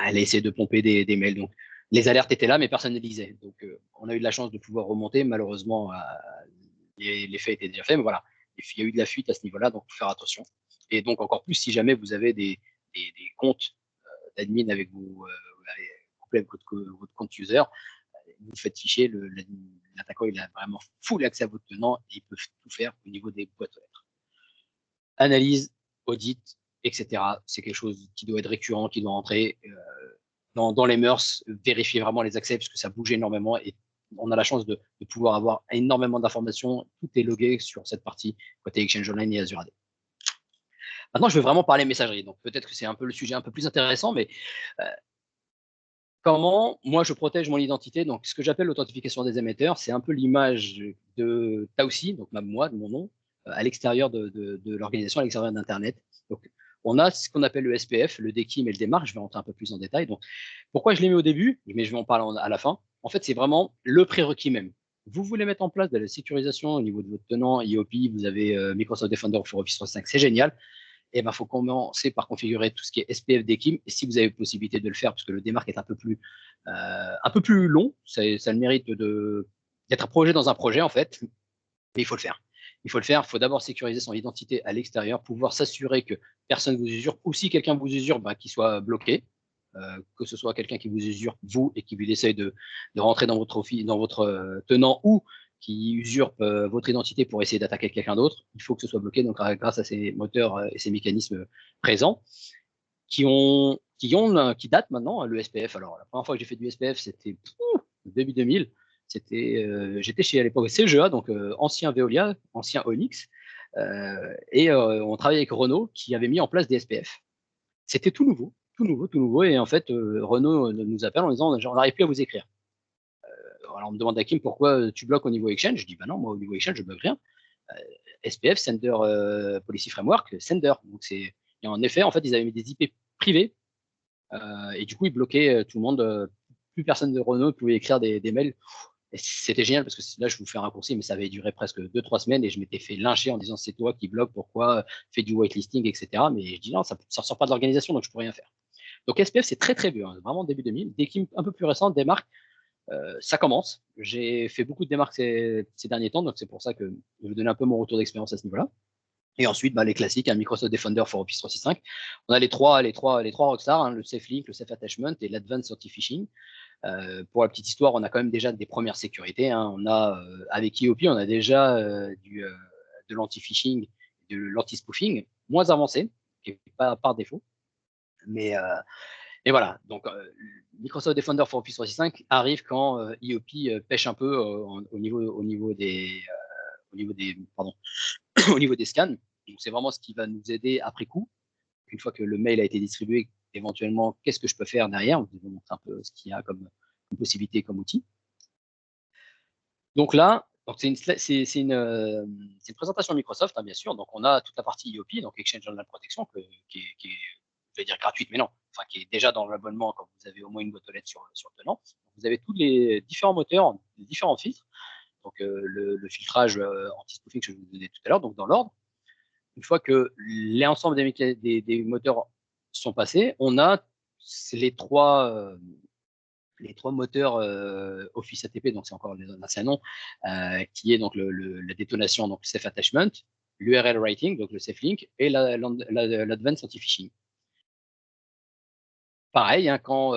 Speaker 1: elle a essayé de pomper des mails, donc les alertes étaient là mais personne ne lisait, donc on a eu de la chance de pouvoir remonter, malheureusement les faits étaient déjà faits, mais voilà, il y a eu de la fuite à ce niveau-là, donc faut faire attention, et donc encore plus si jamais vous avez des comptes d'admin avec vous avec votre compte user, vous faites ficher, l'attaquant il a vraiment full accès à votre tenant et il peut tout faire au niveau des boîtes aux lettres. Analyse, audit, etc. C'est quelque chose qui doit être récurrent, qui doit rentrer dans les mœurs, vérifier vraiment les accès parce que ça bouge énormément et on a la chance de pouvoir avoir énormément d'informations. Tout est logué sur cette partie côté Exchange Online et Azure AD. Maintenant, je vais vraiment parler messagerie. Donc peut-être que c'est un peu le sujet un peu plus intéressant, mais comment moi je protège mon identité. Donc ce que j'appelle l'authentification des émetteurs, c'est un peu l'image de Taosi, donc moi, de mon nom, à l'extérieur de l'organisation, à l'extérieur d'Internet. Donc on a ce qu'on appelle le SPF, le DKIM et le DMARC. Je vais rentrer un peu plus en détail. Donc pourquoi je les mets au début, mais je vais en parler à la fin. En fait, c'est vraiment le prérequis même. Vous voulez mettre en place de la sécurisation au niveau de votre tenant IOP, vous avez Microsoft Defender for Office 365, c'est génial. Et il faut commencer par configurer tout ce qui est SPF DKIM. Et si vous avez possibilité de le faire, parce que le démarque est un peu plus long, ça a le mérite d'être projet dans un projet, en fait. Mais il faut le faire. Il faut d'abord sécuriser son identité à l'extérieur, pouvoir s'assurer que personne ne vous usurpe, ou si quelqu'un vous usurpe, qu'il soit bloqué. Que ce soit quelqu'un qui vous usurpe, vous, et qui essaye de rentrer dans votre tenant, ou qui usurpe votre identité pour essayer d'attaquer quelqu'un d'autre, il faut que ce soit bloqué, donc grâce à ces moteurs et ces mécanismes présents qui datent maintenant, le SPF. Alors la première fois que j'ai fait du SPF, c'était début 2000. J'étais chez à l'époque CGA, donc ancien Veolia, ancien Onyx, et on travaillait avec Renault qui avait mis en place des SPF. C'était tout nouveau, et en fait Renault nous appelle en disant on n'arrive plus à vous écrire. Alors on me demande à Kim pourquoi tu bloques au niveau Exchange. Je dis non, moi au niveau Exchange je bloque rien. SPF, Sender Policy Framework, Sender. Donc et en effet, en fait, ils avaient mis des IP privés et du coup ils bloquaient tout le monde plus personne de Renault pouvait écrire des mails. Et c'était génial parce que là, je vous fais un raccourci, mais ça avait duré presque 2-3 semaines et je m'étais fait lyncher en disant c'est toi qui bloque, pourquoi, fais du whitelisting, etc. Mais je dis non, ça ne ressort pas de l'organisation, donc je ne peux rien faire. Donc SPF, c'est très très vieux, hein, vraiment début 2000. Des équipes un peu plus récentes, des marques, ça commence. J'ai fait beaucoup de démarques ces derniers temps, donc c'est pour ça que je vais donner un peu mon retour d'expérience à ce niveau-là. Et ensuite, les classiques, un Microsoft Defender for Office 365. On a les trois rockstars, hein, le SafeLink, le Safe Attachment et l'Advanced Anti-Phishing. Pour la petite histoire, on a quand même déjà des premières sécurités. Hein. On a, avec EOP, on a déjà de l'anti-phishing, de l'anti-spoofing, moins avancé, et pas par défaut. Mais voilà, donc Microsoft Defender for Office 365 arrive quand EOP pêche un peu au niveau des au niveau des scans. Donc c'est vraiment ce qui va nous aider après coup. Une fois que le mail a été distribué, éventuellement, qu'est-ce que je peux faire derrière? Je vais vous montrer un peu ce qu'il y a comme possibilité, comme outil. Donc là, c'est une présentation Microsoft, hein, bien sûr. Donc on a toute la partie EOP, donc Exchange Online Protection, qui est, je vais dire gratuite, mais non, enfin qui est déjà dans l'abonnement quand vous avez au moins une boîte aux lettres sur le tenant. Vous avez tous les différents moteurs, les différents filtres. Donc le filtrage anti-spoofing que je vous donnais tout à l'heure, donc dans l'ordre. Une fois que l'ensemble des moteurs sont passés, on a les trois moteurs Office ATP, donc c'est encore l'ancien nom, qui est donc la détonation, donc le Safe Attachment, l'URL Writing, donc le Safe Link, et l'Advanced Anti-Phishing. Pareil, hein, quand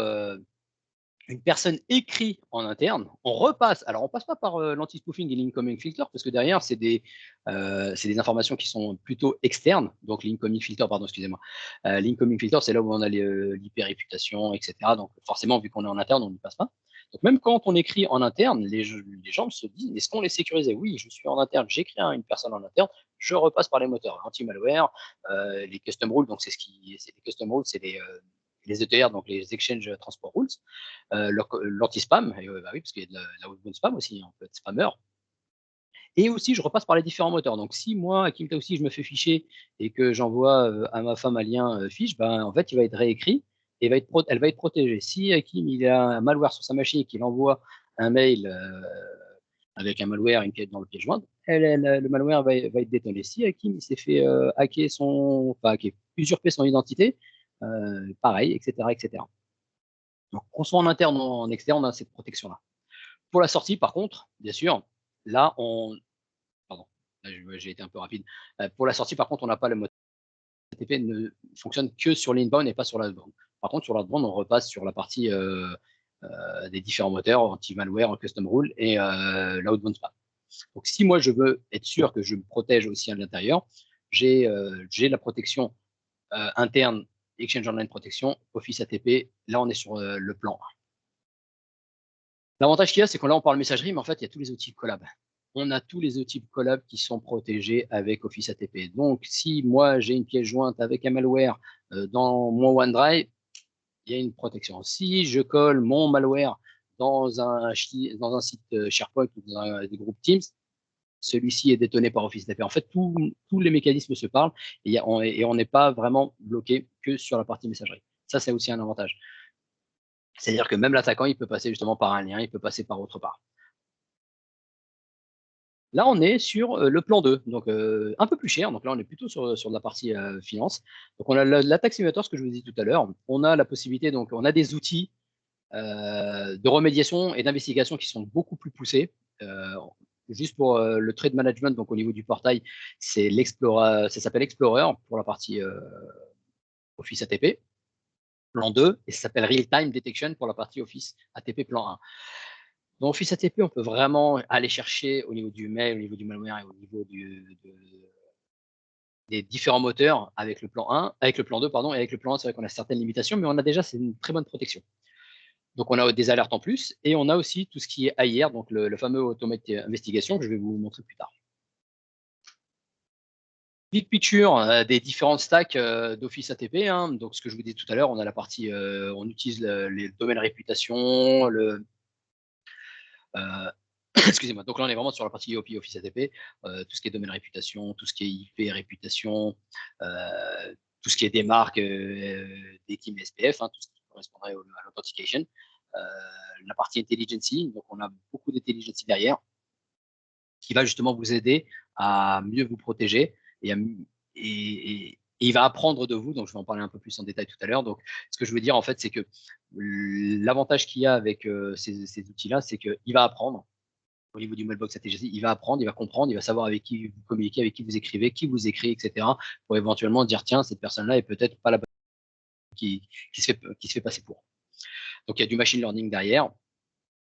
Speaker 1: une personne écrit en interne, on repasse. Alors, on passe pas par l'anti-spoofing et l'incoming filter parce que derrière, c'est des informations qui sont plutôt externes. Donc, l'incoming filter, pardon, excusez-moi. L'incoming filter, c'est là où on a l'hyper-réputation, etc. Donc, forcément, vu qu'on est en interne, on n'y passe pas. Donc, même quand on écrit en interne, les gens se disent, est-ce qu'on les sécurisait? Oui, je suis en interne, j'écris à une personne en interne, je repasse par les moteurs anti-malware, les custom rules. Donc, c'est les custom rules, c'est les ETR, donc les Exchange Transport Rules, l'anti-spam, bah oui, parce qu'il y a de l'outbound spam aussi, on peut être spammer. Et aussi, je repasse par les différents moteurs. Donc, si moi, à Kimta aussi, je me fais ficher et que j'envoie à ma femme un lien fiche, ben, en fait, il va être réécrit et elle va être protégée. Si Kim, il a un malware sur sa machine et qu'il envoie un mail avec un malware dans le piège jointe, le malware va être détonné. Si Kim, il s'est fait usurper son identité, pareil, etc., etc. Donc, qu'on soit en interne ou en externe, on a cette protection-là. Pour la sortie, par contre, bien sûr, là, pardon, j'ai été un peu rapide. Pour la sortie, par contre, on n'a pas le mode ATP ne fonctionne que sur l'inbound et pas sur l'outbound. Par contre, sur l'outbound, on repasse sur la partie des différents moteurs, anti-malware, custom rule et l'outbound spam. Donc, si moi, je veux être sûr que je me protège aussi à l'intérieur, j'ai la protection interne, Exchange Online Protection, Office ATP. Là, on est sur le plan 1. L'avantage qu'il y a, c'est qu'on là, on parle messagerie, mais en fait, il y a tous les outils collab. On a tous les outils collab qui sont protégés avec Office ATP. Donc, si moi, j'ai une pièce jointe avec un malware dans mon OneDrive, il y a une protection. Si je colle mon malware dans un site SharePoint ou dans des groupes Teams, celui-ci est détonné par Office ATP. En fait, tous les mécanismes se parlent et on n'est pas vraiment bloqué que sur la partie messagerie. Ça, c'est aussi un avantage. C'est-à-dire que même l'attaquant, il peut passer justement par un lien, il peut passer par autre part. Là, on est sur le plan 2, donc un peu plus cher. Donc là, on est plutôt sur la partie finance. Donc on a l'attaque simulator, ce que je vous ai dit tout à l'heure. On a la possibilité, donc on a des outils de remédiation et d'investigation qui sont beaucoup plus poussés. Juste pour le trade management, donc au niveau du portail, c'est l'Explorer, ça s'appelle Explorer pour la partie Office ATP, plan 2, et ça s'appelle Real Time Detection pour la partie Office ATP plan 1. Dans Office ATP, on peut vraiment aller chercher au niveau du mail, au niveau du malware et au niveau des différents moteurs avec le plan 1, avec le plan 2, pardon, et avec le plan 1, c'est vrai qu'on a certaines limitations, mais on a déjà une très bonne protection. Donc, on a des alertes en plus, et on a aussi tout ce qui est AIR, donc le fameux Automate Investigation que je vais vous montrer plus tard. Big picture des différentes stacks d'Office ATP. Hein. Donc, ce que je vous disais tout à l'heure, on a la partie, on utilise les domaines réputation, excusez-moi. Donc là, on est vraiment sur la partie IOP Office ATP, tout ce qui est domaine réputation, tout ce qui est IP réputation, tout ce qui est des marques, des teams SPF, hein, tout ce qui correspondrait à l'authentication. la partie intelligence, donc on a beaucoup d'intelligence derrière, qui va justement vous aider à mieux vous protéger et il va apprendre de vous. Donc, je vais en parler un peu plus en détail tout à l'heure. Donc, ce que je veux dire, en fait, c'est que l'avantage qu'il y a avec ces outils-là, c'est qu'il va apprendre au niveau du mailbox ATGC, il va apprendre, il va comprendre, il va savoir avec qui vous communiquez, avec qui vous écrivez, qui vous écrit, etc. pour éventuellement dire, tiens, cette personne-là est peut-être pas la bonne qui se fait passer pour. Donc, il y a du machine learning derrière.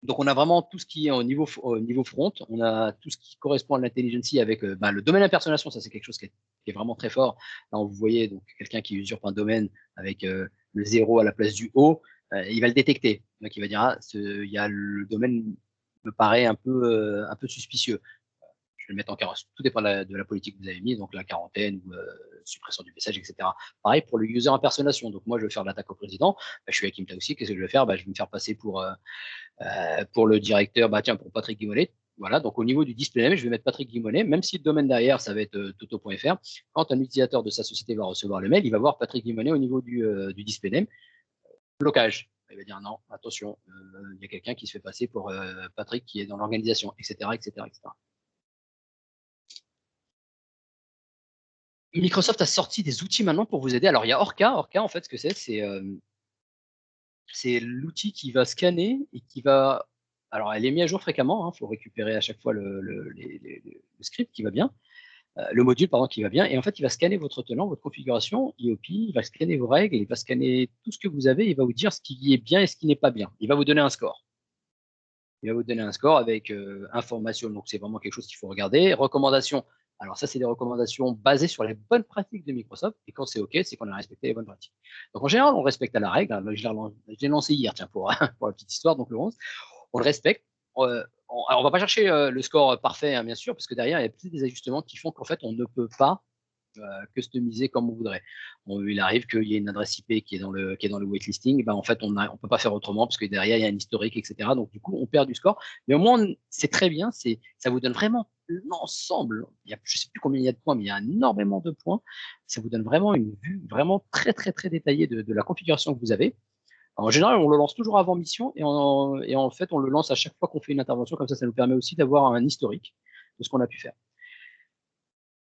Speaker 1: Donc, on a vraiment tout ce qui est au niveau front. On a tout ce qui correspond à l'intelligence avec le domaine impersonnation. Ça, c'est quelque chose qui est vraiment très fort. Là, vous voyez donc quelqu'un qui usurpe un domaine avec le 0 à la place du O. Il va le détecter. Donc, il va dire, il y a le domaine me paraît un peu suspicieux. Je vais le mettre en carrosse. Tout dépend de la politique que vous avez mise, donc la quarantaine ou suppression du message, etc. Pareil pour le user impersonnation. Donc, moi, je vais faire l'attaque au président. Je suis avec Imta aussi. Qu'est-ce que je vais faire? Je vais me faire passer pour le directeur, pour Patrick Guimonet. Voilà, donc au niveau du display name, je vais mettre Patrick Guimonet, même si le domaine derrière, ça va être toto.fr. Quand un utilisateur de sa société va recevoir le mail, il va voir Patrick Guimonet au niveau du display name. Blocage. Il va dire non, attention, il y a quelqu'un qui se fait passer pour Patrick qui est dans l'organisation, etc., etc., etc. Microsoft a sorti des outils maintenant pour vous aider. Alors, il y a Orca. Orca, en fait, ce que c'est l'outil qui va scanner et qui va. Alors, elle est mise à jour fréquemment. Il faut récupérer à chaque fois le script qui va bien, le module pardon qui va bien. Et en fait, il va scanner votre tenant, votre configuration IOP. Il va scanner vos règles. Il va scanner tout ce que vous avez. Il va vous dire ce qui est bien et ce qui n'est pas bien. Il va vous donner un score. Il va vous donner un score avec information. Donc, c'est vraiment quelque chose qu'il faut regarder. Recommandations. Alors, ça, c'est des recommandations basées sur les bonnes pratiques de Microsoft. Et quand c'est OK, c'est qu'on a respecté les bonnes pratiques. Donc, en général, on respecte à la règle. Je l'ai lancé hier, tiens, pour la petite histoire, donc le 11. On le respecte. Alors, on va pas chercher le score parfait, hein, bien sûr, parce que derrière, il y a peut-être des ajustements qui font qu'en fait, on ne peut pas customiser comme on voudrait. Il arrive qu'il y ait une adresse IP qui est dans le waitlisting, en fait, on peut pas faire autrement parce que derrière, il y a un historique, etc. Donc, du coup, on perd du score. Mais au moins, c'est très bien. Ça vous donne vraiment l'ensemble. Je ne sais plus combien il y a de points, mais il y a énormément de points. Ça vous donne vraiment une vue vraiment très, très, très détaillée de la configuration que vous avez. Alors, en général, on le lance toujours avant mission et en fait, on le lance à chaque fois qu'on fait une intervention. Comme ça nous permet aussi d'avoir un historique de ce qu'on a pu faire.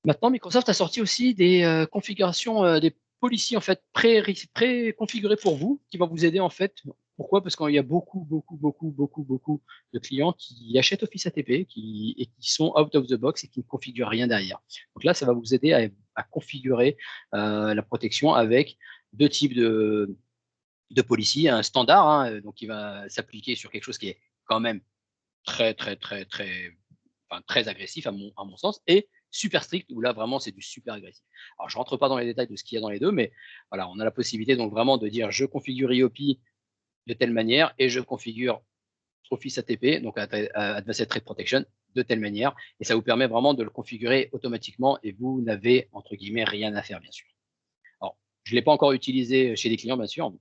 Speaker 1: Maintenant, Microsoft a sorti aussi des configurations, des policies en fait pré-configurées pour vous, qui vont vous aider en fait. Pourquoi? Parce qu'il y a beaucoup de clients qui achètent Office ATP et qui sont out of the box et qui ne configurent rien derrière. Donc là, ça va vous aider à configurer la protection avec deux types de policy, un standard, hein, donc qui va s'appliquer sur quelque chose qui est quand même très agressif à mon sens, et super strict, où là vraiment c'est du super agressif. Alors je rentre pas dans les détails de ce qu'il y a dans les deux, mais voilà, on a la possibilité donc vraiment de dire je configure IOP de telle manière et je configure Office ATP, donc Advanced Threat Protection, de telle manière, et ça vous permet vraiment de le configurer automatiquement et vous n'avez entre guillemets rien à faire, bien sûr. Alors, je ne l'ai pas encore utilisé chez les clients, bien sûr,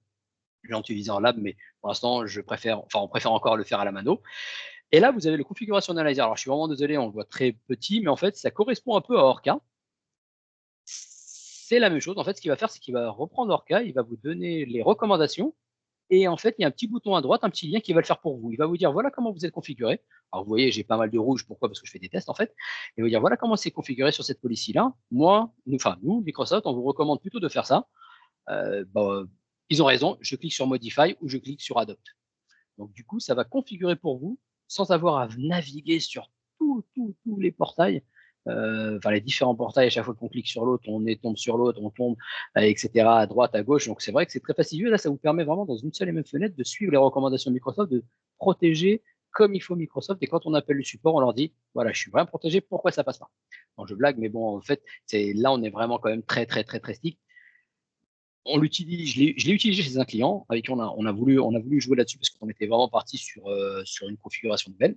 Speaker 1: je l'ai utilisé en lab, mais pour l'instant, on préfère encore le faire à la mano. Et là, vous avez le configuration analyzer. Alors, je suis vraiment désolé, on le voit très petit, mais en fait, ça correspond un peu à Orca. C'est la même chose. En fait, ce qu'il va faire, c'est qu'il va reprendre Orca, il va vous donner les recommandations. Et en fait, il y a un petit bouton à droite, un petit lien qui va le faire pour vous. Il va vous dire, voilà comment vous êtes configuré. Alors, vous voyez, j'ai pas mal de rouge. Pourquoi? Parce que je fais des tests, en fait. Il va vous dire, voilà comment c'est configuré sur cette policy-là. Nous, Microsoft, on vous recommande plutôt de faire ça. Ils ont raison. Je clique sur Modify ou je clique sur Adopt. Donc, du coup, ça va configurer pour vous sans avoir à naviguer sur tous les portails, les différents portails. À chaque fois qu'on clique sur l'autre, on tombe sur l'autre, on tombe, etc., à droite, à gauche. Donc, c'est vrai que c'est très fastidieux. Là, ça vous permet vraiment, dans une seule et même fenêtre, de suivre les recommandations de Microsoft, de protéger comme il faut Microsoft. Et quand on appelle le support, on leur dit, voilà, je suis vraiment protégé, pourquoi ça passe pas? Bon, je blague, mais bon, en fait, là, on est vraiment quand même très strict. On l'utilise, je l'ai utilisé chez un client avec qui on a voulu jouer là-dessus parce qu'on était vraiment parti sur une configuration nouvelle.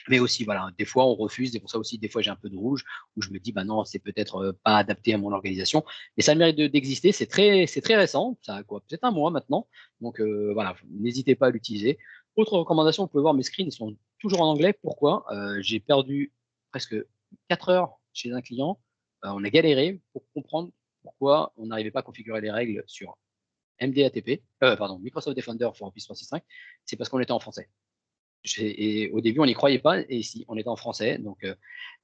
Speaker 1: Mais aussi, voilà, des fois on refuse, c'est pour ça aussi, des fois j'ai un peu de rouge où je me dis, bah non, c'est peut-être pas adapté à mon organisation. Mais ça a le mérite d'exister, c'est très récent, ça a quoi, peut-être un mois maintenant. Donc voilà, n'hésitez pas à l'utiliser. Autre recommandation, vous pouvez voir mes screens, ils sont toujours en anglais. Pourquoi? J'ai perdu presque 4 heures chez un client. On a galéré pour comprendre pourquoi on n'arrivait pas à configurer les règles sur MDATP, pardon, Microsoft Defender for Office 365, c'est parce qu'on était en français. Et au début, on n'y croyait pas, et ici, on était en français. Donc,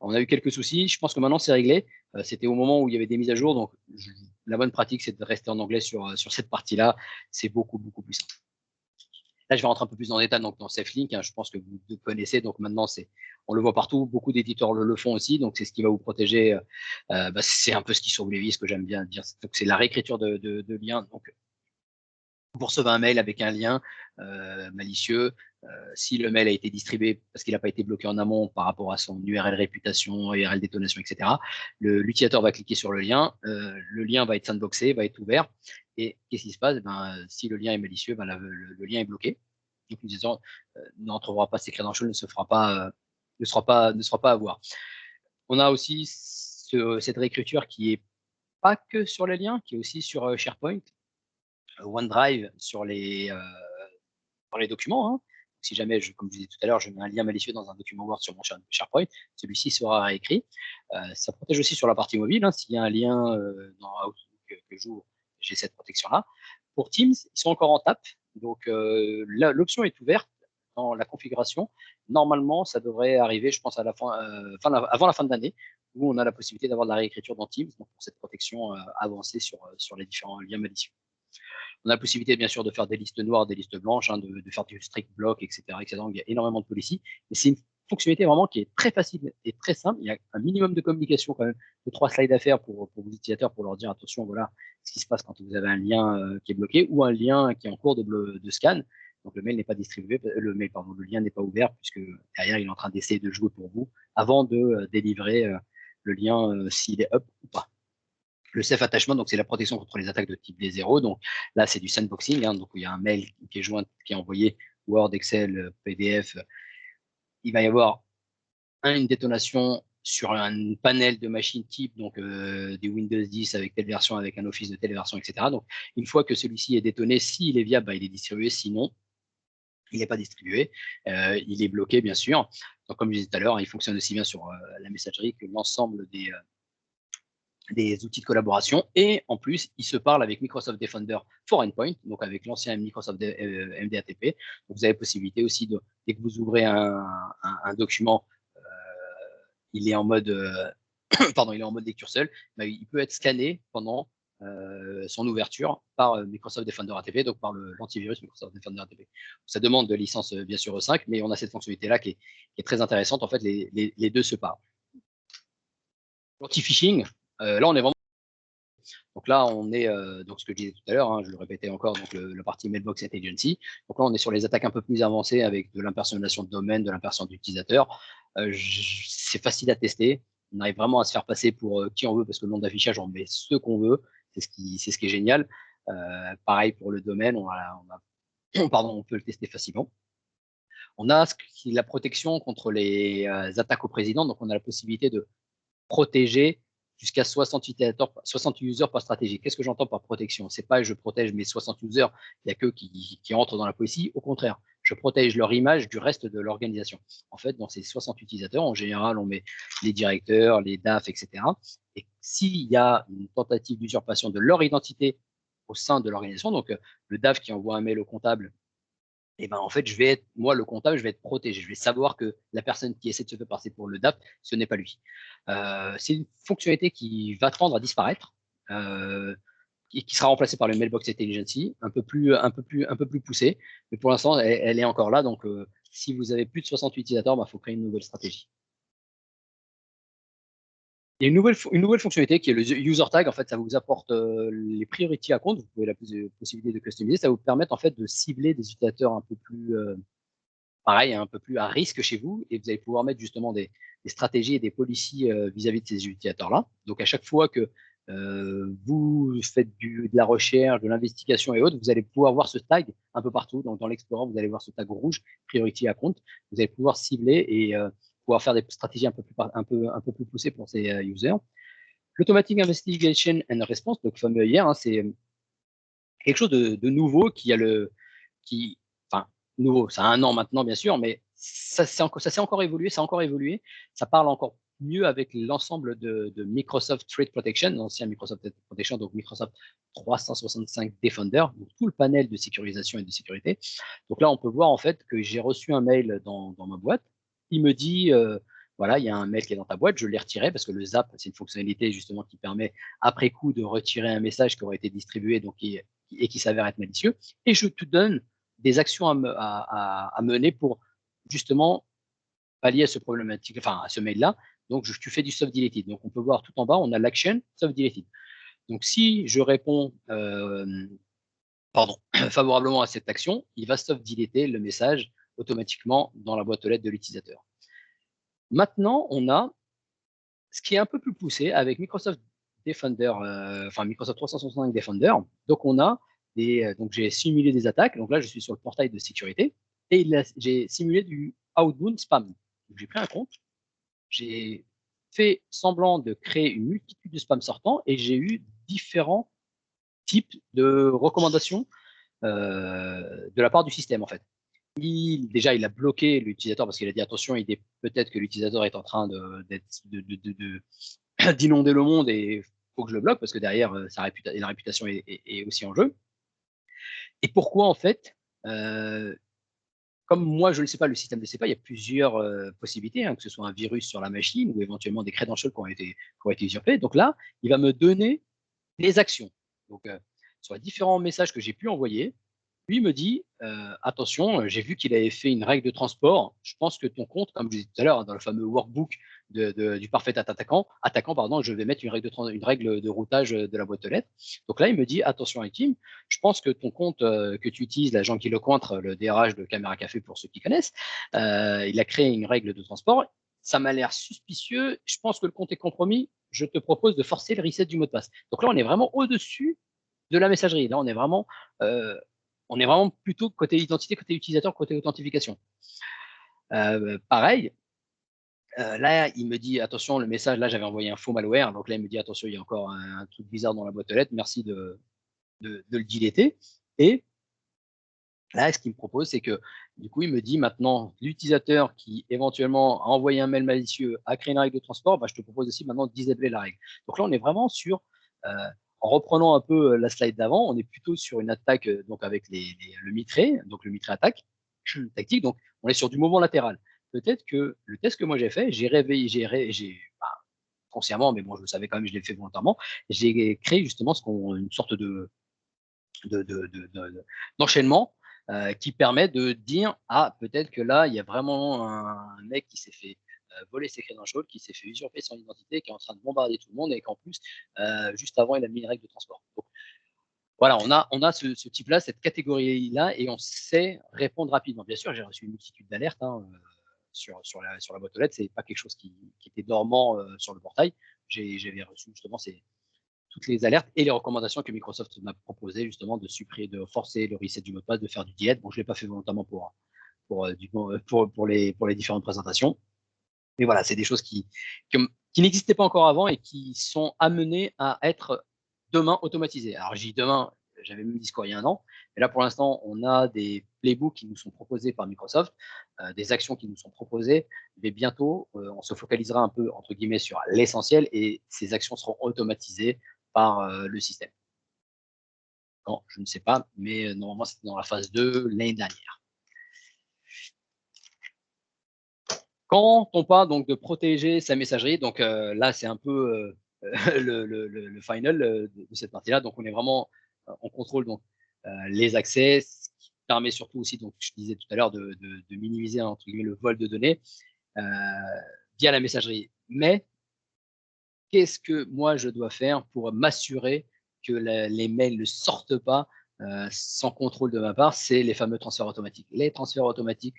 Speaker 1: on a eu quelques soucis. Je pense que maintenant, c'est réglé. C'était au moment où il y avait des mises à jour. Donc, la bonne pratique, c'est de rester en anglais sur cette partie-là. C'est beaucoup, beaucoup plus simple. Là, je vais rentrer un peu plus dans le détail donc, dans SafeLink. Hein, je pense que vous connaissez. Donc, maintenant, on le voit partout. Beaucoup d'éditeurs le font aussi. Donc, c'est ce qui va vous protéger. C'est un peu ce qui sauve les vies, ce que j'aime bien dire. Donc, c'est la réécriture de liens. Donc, vous recevez un mail avec un lien malicieux. Si le mail a été distribué parce qu'il n'a pas été bloqué en amont par rapport à son URL réputation, URL détonation, etc., l'utilisateur va cliquer sur le lien va être sandboxé, va être ouvert. Et qu'est-ce qui se passe? Si le lien est malicieux, le lien est bloqué. Donc l'utilisateur n'entrera pas ses credentials, ne sera pas à voir. On a aussi cette réécriture qui est pas que sur les liens, qui est aussi sur SharePoint. OneDrive sur les documents. Hein. Si jamais, comme je disais tout à l'heure, je mets un lien malicieux dans un document Word sur mon SharePoint, celui-ci sera réécrit. Ça protège aussi sur la partie mobile. Hein. S'il y a un lien dans Outlook que j'ouvre, j'ai cette protection-là. Pour Teams, ils sont encore en tap. Donc, l'option est ouverte dans la configuration. Normalement, ça devrait arriver, je pense, avant la fin de l'année, où on a la possibilité d'avoir de la réécriture dans Teams donc pour cette protection avancée sur les différents liens malicieux. On a la possibilité, bien sûr, de faire des listes noires, des listes blanches, hein, de faire du strict block, etc., etc. Donc, il y a énormément de policy. Mais c'est une fonctionnalité vraiment qui est très facile et très simple. Il y a un minimum de communication quand même, de 3 slides à faire pour vos utilisateurs, pour leur dire attention, voilà ce qui se passe quand vous avez un lien qui est bloqué ou un lien qui est en cours de scan. Donc, le mail n'est pas distribué, le lien n'est pas ouvert puisque derrière, il est en train d'essayer de jouer pour vous avant de délivrer le lien s'il est up ou pas. Le safe attachment, donc c'est la protection contre les attaques de type D0. Donc là, c'est du sandboxing. Hein, donc il y a un mail qui est joint, qui est envoyé, Word, Excel, PDF. Il va y avoir une détonation sur un panel de machines type, donc des Windows 10 avec telle version, avec un Office de telle version, etc. Donc une fois que celui-ci est détonné, s'il est viable, il est distribué. Sinon, il n'est pas distribué. Il est bloqué, bien sûr. Donc comme je disais tout à l'heure, il fonctionne aussi bien sur la messagerie que l'ensemble des outils de collaboration et en plus, il se parle avec Microsoft Defender for Endpoint, donc avec l'ancien Microsoft MDATP. Donc, vous avez possibilité aussi, dès que vous ouvrez un document, il est en mode lecture seule, mais il peut être scanné pendant son ouverture par Microsoft Defender ATP, donc par l'antivirus Microsoft Defender ATP. Ça demande de licence bien sûr E5, mais on a cette fonctionnalité-là qui est très intéressante. En fait, les deux se parlent. L'anti-phishing, là, on est vraiment. Donc là, on est, donc ce que je disais tout à l'heure, hein, je le répétais encore, donc la partie Mailbox Agency. Donc là, on est sur les attaques un peu plus avancées avec de l'impersonnation de domaine, de l'impersonnation d'utilisateur. C'est facile à tester. On arrive vraiment à se faire passer pour qui on veut parce que le nom d'affichage, on met ce qu'on veut. C'est ce qui est génial. Pareil pour le domaine, on peut le tester facilement. On a la protection contre les attaques au président. Donc, on a la possibilité de protéger jusqu'à 60 users par stratégie. Qu'est-ce que j'entends par protection? C'est pas je protège mes 60 users, il n'y a que qui entrent dans la policy. Au contraire, je protège leur image du reste de l'organisation. En fait, dans ces 60 utilisateurs, en général, on met les directeurs, les DAF, etc. Et s'il y a une tentative d'usurpation de leur identité au sein de l'organisation, donc le DAF qui envoie un mail au comptable, et ben en fait, moi, le comptable, je vais être protégé. Je vais savoir que la personne qui essaie de se faire passer pour le DAP, ce n'est pas lui. C'est une fonctionnalité qui va tendre à disparaître et qui sera remplacée par le Mailbox Intelligence, un peu plus poussée. Mais pour l'instant, elle est encore là. Donc, si vous avez plus de 60 utilisateurs, il faut créer une nouvelle stratégie. Il y a une nouvelle fonctionnalité qui est le user tag. En fait, ça vous apporte les priority accounts. Vous pouvez la possibilité de customiser. Ça vous permet en fait de cibler des utilisateurs un peu plus pareil, un peu plus à risque chez vous, et vous allez pouvoir mettre justement des stratégies et des policies vis-à-vis de ces utilisateurs-là. Donc à chaque fois que vous faites de la recherche, de l'investigation et autres, vous allez pouvoir voir ce tag un peu partout. Donc dans l'Explorer, vous allez voir ce tag rouge, priority account. Vous allez pouvoir cibler et pouvoir faire des stratégies un peu plus poussées pour ces users. L'Automatic Investigation and Response, donc fameux hier, hein, c'est quelque chose de nouveau nouveau, ça a 1 an maintenant bien sûr, mais ça s'est encore évolué, ça parle encore mieux avec l'ensemble de Microsoft Threat Protection, l'ancien Microsoft Threat Protection, donc Microsoft 365 Defender, donc tout le panel de sécurisation et de sécurité. Donc là, on peut voir en fait que j'ai reçu un mail dans ma boîte. Il me dit, voilà, il y a un mail qui est dans ta boîte, je l'ai retiré parce que le zap, c'est une fonctionnalité justement qui permet après coup de retirer un message qui aurait été distribué donc et qui s'avère être malicieux. Et je te donne des actions à mener pour justement pallier à ce problématique, enfin à ce mail-là. Donc tu fais du soft deleted. Donc on peut voir tout en bas, on a l'action soft deleted. Donc si je réponds favorablement à cette action, il va soft deleter le message automatiquement dans la boîte aux lettres de l'utilisateur. Maintenant, on a ce qui est un peu plus poussé avec Microsoft Defender, enfin Microsoft 365 Defender. Donc on a donc j'ai simulé des attaques. Donc là, je suis sur le portail de sécurité et j'ai simulé du outbound spam. J'ai pris un compte, j'ai fait semblant de créer une multitude de spams sortants et j'ai eu différents types de recommandations de la part du système en fait. Déjà, il a bloqué l'utilisateur parce qu'il a dit attention, peut-être que l'utilisateur est en train d'inonder le monde et il faut que je le bloque parce que derrière, la réputation est aussi en jeu. Et pourquoi en fait comme moi, je ne le sais pas, le système ne le sait pas, il y a plusieurs possibilités, hein, que ce soit un virus sur la machine ou éventuellement des credentials qui ont été usurpés. Donc là, il va me donner des actions. Donc, sur les différents messages que j'ai pu envoyer, lui me dit attention, j'ai vu qu'il avait fait une règle de transport. Je pense que ton compte, comme je disais tout à l'heure, dans le fameux workbook du parfait attaquant, je vais mettre une règle de routage de la boîte aux lettres. Donc là, il me dit attention, Hakim, je pense que ton compte que tu utilises, l'agent qui le contre, le DRH de Caméra Café pour ceux qui connaissent, il a créé une règle de transport. Ça m'a l'air suspicieux. Je pense que le compte est compromis. Je te propose de forcer le reset du mot de passe. Donc là, on est vraiment au-dessus de la messagerie. Là, on est vraiment plutôt côté identité, côté utilisateur, côté authentification. Pareil, là, il me dit attention, le message, là, j'avais envoyé un faux malware. Donc là, il me dit attention, il y a encore un truc bizarre dans la boîte aux lettres. Merci de le deleter. Et là, ce qu'il me propose, c'est que du coup, il me dit maintenant, l'utilisateur qui éventuellement a envoyé un mail malicieux, a créé une règle de transport, bah, je te propose aussi maintenant de disabler la règle. Donc là, on est vraiment sur, en reprenant un peu la slide d'avant, on est plutôt sur une attaque donc avec le mitré, donc le mitré attaque tactique. Donc, on est sur du mouvement latéral. Peut-être que le test que moi j'ai fait, j'ai réveillé, consciemment, mais bon, je le savais quand même, je l'ai fait volontairement. J'ai créé justement une sorte d'enchaînement qui permet de dire peut-être que là il y a vraiment un mec qui s'est fait voler ses credentials, qui s'est fait usurper son identité, qui est en train de bombarder tout le monde et qu'en plus juste avant il a mis une règle de transport. Donc, voilà, on a ce type-là, cette catégorie-là, et on sait répondre rapidement. Bien sûr, j'ai reçu une multitude d'alertes sur la boîte aux lettres. C'est pas quelque chose qui était dormant sur le portail. J'avais reçu justement toutes les alertes et les recommandations que Microsoft m'a proposé justement de supprimer, de forcer le reset du mot de passe, de faire du delete. Bon, je l'ai pas fait volontairement pour les différentes présentations. Mais voilà, c'est des choses qui n'existaient pas encore avant et qui sont amenées à être demain automatisées. Alors, j'ai dit demain, j'avais le même discours il y a un an, mais là, pour l'instant, on a des playbooks qui nous sont proposés par Microsoft, des actions qui nous sont proposées, mais bientôt, on se focalisera un peu, entre guillemets, sur l'essentiel et ces actions seront automatisées par le système. Non, je ne sais pas, mais normalement, c'était dans la phase 2 l'année dernière. Quand on parle donc de protéger sa messagerie, donc là, c'est un peu le final de cette partie-là. Donc, on est vraiment, on contrôle donc les accès, ce qui permet surtout aussi, donc je disais tout à l'heure, de minimiser entre guillemets le vol de données via la messagerie. Mais qu'est-ce que moi je dois faire pour m'assurer que les mails ne sortent pas sans contrôle de ma part? C'est les fameux transferts automatiques. Les transferts automatiques.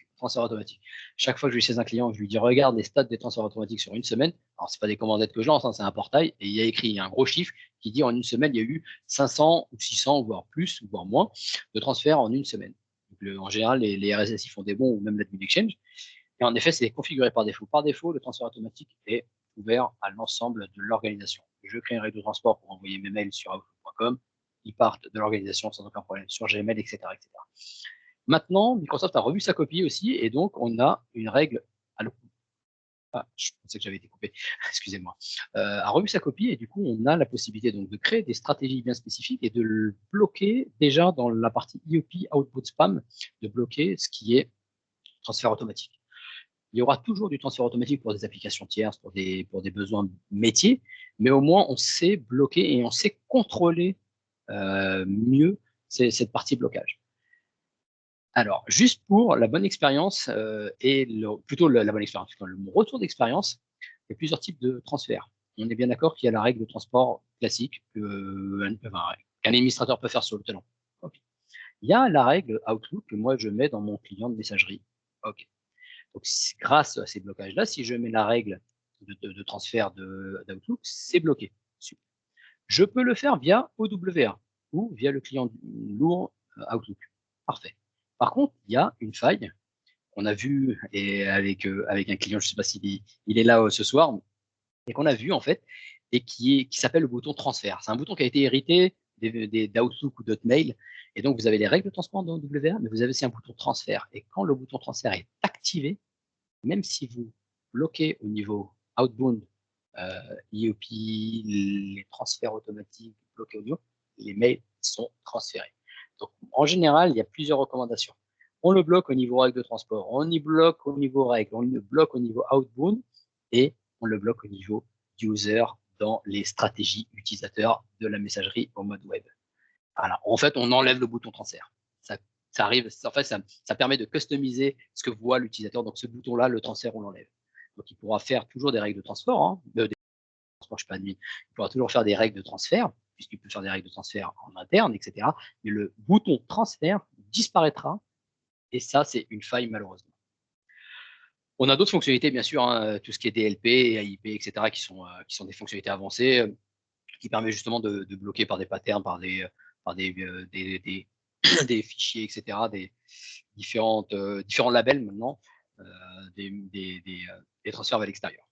Speaker 1: Chaque fois que je vais chez un client, je lui dis regarde les stats des transferts automatiques sur une semaine. Alors, ce n'est pas des commandettes que je lance, hein, c'est un portail et il y a écrit un gros chiffre qui dit en une semaine, il y a eu 500 ou 600, voire plus, voire moins, de transferts en une semaine. Donc, en général, les RSSI font des bons ou même l'admin exchange. Et en effet, c'est configuré par défaut. Par défaut, le transfert automatique est ouvert à l'ensemble de l'organisation. Je crée une règle de transport pour envoyer mes mails sur outlook.com. Ils partent de l'organisation sans aucun problème sur Gmail, etc., etc. Maintenant, Microsoft a revu sa copie aussi, et donc on a une règle Ah, je pensais que j'avais été coupé, excusez-moi, a revu sa copie et du coup, on a la possibilité donc de créer des stratégies bien spécifiques et de le bloquer déjà dans la partie IOP Output Spam, de bloquer ce qui est transfert automatique. Il y aura toujours du transfert automatique pour des applications tierces, pour des besoins métiers, mais au moins on sait bloquer et on sait contrôler mieux cette partie blocage. Alors, juste pour la bonne expérience plutôt la bonne expérience, mon retour d'expérience, il y a plusieurs types de transferts. On est bien d'accord qu'il y a la règle de transport classique qu'un administrateur peut faire sur le tenant. Okay. Il y a la règle Outlook que moi je mets dans mon client de messagerie. Ok. Donc, grâce à ces blocages-là, si je mets la règle de transfert d'Outlook, c'est bloqué. Super. Je peux le faire via OWA ou via le client lourd Outlook. Parfait. Par contre, il y a une faille qu'on a vue avec un client, je ne sais pas s'il est là ce soir, et qu'on a vu en fait, et qui s'appelle le bouton transfert. C'est un bouton qui a été hérité d'Outlook ou d'Hotmail, et donc vous avez les règles de transport dans OWA, mais vous avez aussi un bouton transfert. Et quand le bouton transfert est activé, même si vous bloquez au niveau outbound, IOP, les transferts automatiques bloqués audio, les mails sont transférés. Donc, en général, il y a plusieurs recommandations. On le bloque au niveau règles de transport, on y bloque au niveau règles, on le bloque au niveau outbound et on le bloque au niveau user dans les stratégies utilisateurs de la messagerie au mode web. Voilà. En fait, on enlève le bouton transfert. Ça arrive, en fait, ça permet de customiser ce que voit l'utilisateur. Donc, ce bouton-là, le transfert, on l'enlève. Donc, il pourra faire toujours des règles de transport. Hein, je suis pas admin. Il pourra toujours faire des règles de transfert, puisqu'il peut faire des règles de transfert en interne, etc. Mais le bouton transfert disparaîtra. Et ça, c'est une faille, malheureusement. On a d'autres fonctionnalités, bien sûr, hein, tout ce qui est DLP, AIP, etc., qui sont des fonctionnalités avancées, qui permettent justement de bloquer par des patterns, par des des fichiers, etc., des différents labels maintenant, des transferts vers l'extérieur.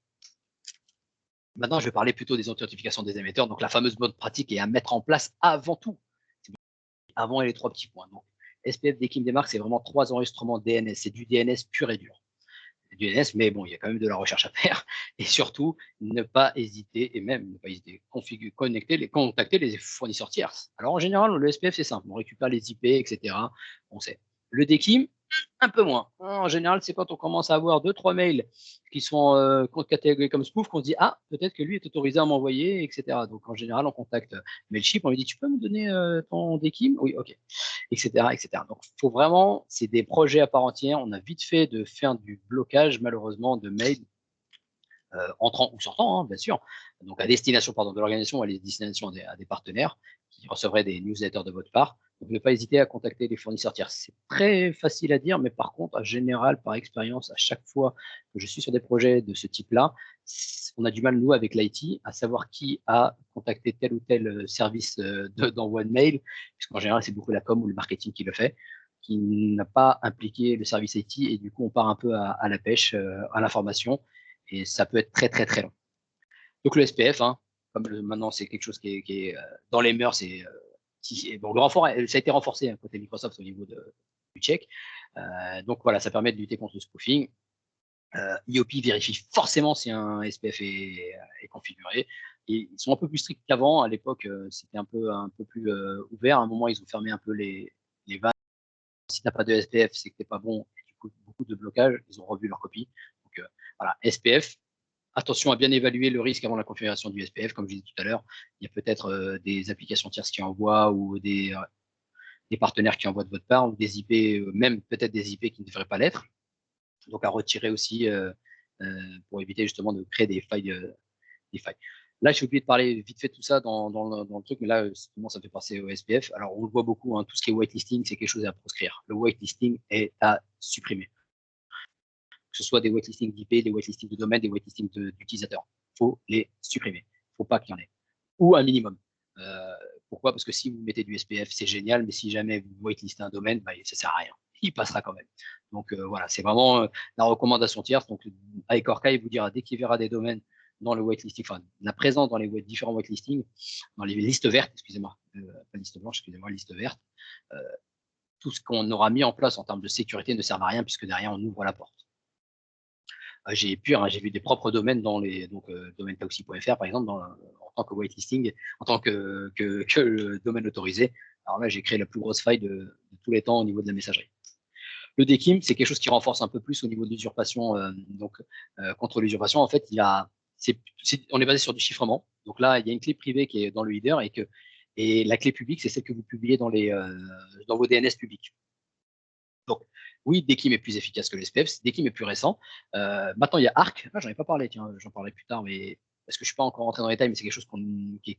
Speaker 1: Maintenant, je vais parler plutôt des authentifications des émetteurs. Donc, la fameuse bonne pratique est à mettre en place avant tout. Avant les 3 petits points. Donc, SPF, DKIM, DMARC, c'est vraiment 3 enregistrements DNS. C'est du DNS pur et dur. C'est du DNS, mais bon, il y a quand même de la recherche à faire. Et surtout, ne pas hésiter, contacter les fournisseurs tierces. Alors, en général, le SPF, c'est simple. On récupère les IP, etc. On sait. Le DKIM, un peu moins. En général, c'est quand on commence à avoir 2-3 mails qui sont catégorisés comme spoof qu'on se dit ah, peut-être que lui est autorisé à m'envoyer, etc. Donc en général, on contacte Mailchimp, on lui dit tu peux me donner ton DKIM? Oui, ok, etc., etc. Donc il faut vraiment, c'est des projets à part entière. On a vite fait de faire du blocage malheureusement de mails entrant ou sortant, hein, bien sûr. Donc à destination de l'organisation ou à destination à des partenaires qui recevraient des newsletters de votre part. Donc ne pas hésiter à contacter les fournisseurs tiers. C'est très facile à dire, mais par contre, en général, par expérience, à chaque fois que je suis sur des projets de ce type-là, on a du mal, nous, avec l'IT, à savoir qui a contacté tel ou tel service d'envoi de mail, puisqu'en général, c'est beaucoup la com ou le marketing qui le fait, qui n'a pas impliqué le service IT, et du coup, on part un peu à la pêche, à l'information, et ça peut être très, très, très long. Donc, le SPF, hein, comme maintenant, c'est quelque chose qui est dans les mœurs, bon, le renfort, ça a été renforcé hein, côté Microsoft au niveau du check. Donc voilà, ça permet de lutter contre le spoofing. IOP vérifie forcément si un SPF est configuré. Et ils sont un peu plus stricts qu'avant. À l'époque, c'était un peu plus ouvert. À un moment, ils ont fermé un peu les vannes. Si tu n'as pas de SPF, c'est que tu n'es pas bon. Et du coup, beaucoup de blocages. Ils ont revu leur copie. Donc voilà, SPF. Attention à bien évaluer le risque avant la configuration du SPF. Comme je disais tout à l'heure, il y a peut-être des applications tierces qui envoient ou des partenaires qui envoient de votre part, ou des IP, même peut-être des IP qui ne devraient pas l'être. Donc à retirer aussi pour éviter justement de créer des failles. Là, j'ai oublié de parler vite fait de tout ça dans le truc, mais là, ça me fait passer au SPF. Alors, on le voit beaucoup, hein, tout ce qui est whitelisting, c'est quelque chose à proscrire. Le whitelisting est à supprimer. Que ce soit des whitelistings d'IP, des whitelistings de domaine, des whitelistings d'utilisateurs. Il faut les supprimer. Il ne faut pas qu'il y en ait. Ou un minimum. Pourquoi? Parce que si vous mettez du SPF, c'est génial, mais si jamais vous whitelistez un domaine, bah, ça ne sert à rien. Il passera quand même. Donc voilà, c'est vraiment la recommandation tierce. Donc avec Orca, il vous dira dès qu'il verra des domaines dans le whitelisting, enfin la présence dans les différents whitelistings, dans les listes vertes, excusez-moi, pas liste blanche, excusez-moi, liste verte, tout ce qu'on aura mis en place en termes de sécurité ne sert à rien puisque derrière on ouvre la porte. J'ai pur, hein, j'ai vu des propres domaines dans les domaine taoxi.fr par exemple, en tant que whitelisting, en tant que domaine autorisé. Alors là, j'ai créé la plus grosse faille de tous les temps au niveau de la messagerie. Le DKIM, c'est quelque chose qui renforce un peu plus au niveau de l'usurpation. Contre l'usurpation, en fait, on est basé sur du chiffrement. Donc là, il y a une clé privée qui est dans le header et la clé publique, c'est celle que vous publiez dans vos DNS publics. Donc, oui, DKIM est plus efficace que le SPF. DKIM est plus récent. Maintenant, il y a Arc. J'en ai pas parlé, tiens, j'en parlerai plus tard, mais parce que je suis pas encore rentré dans les détails, mais c'est quelque chose qui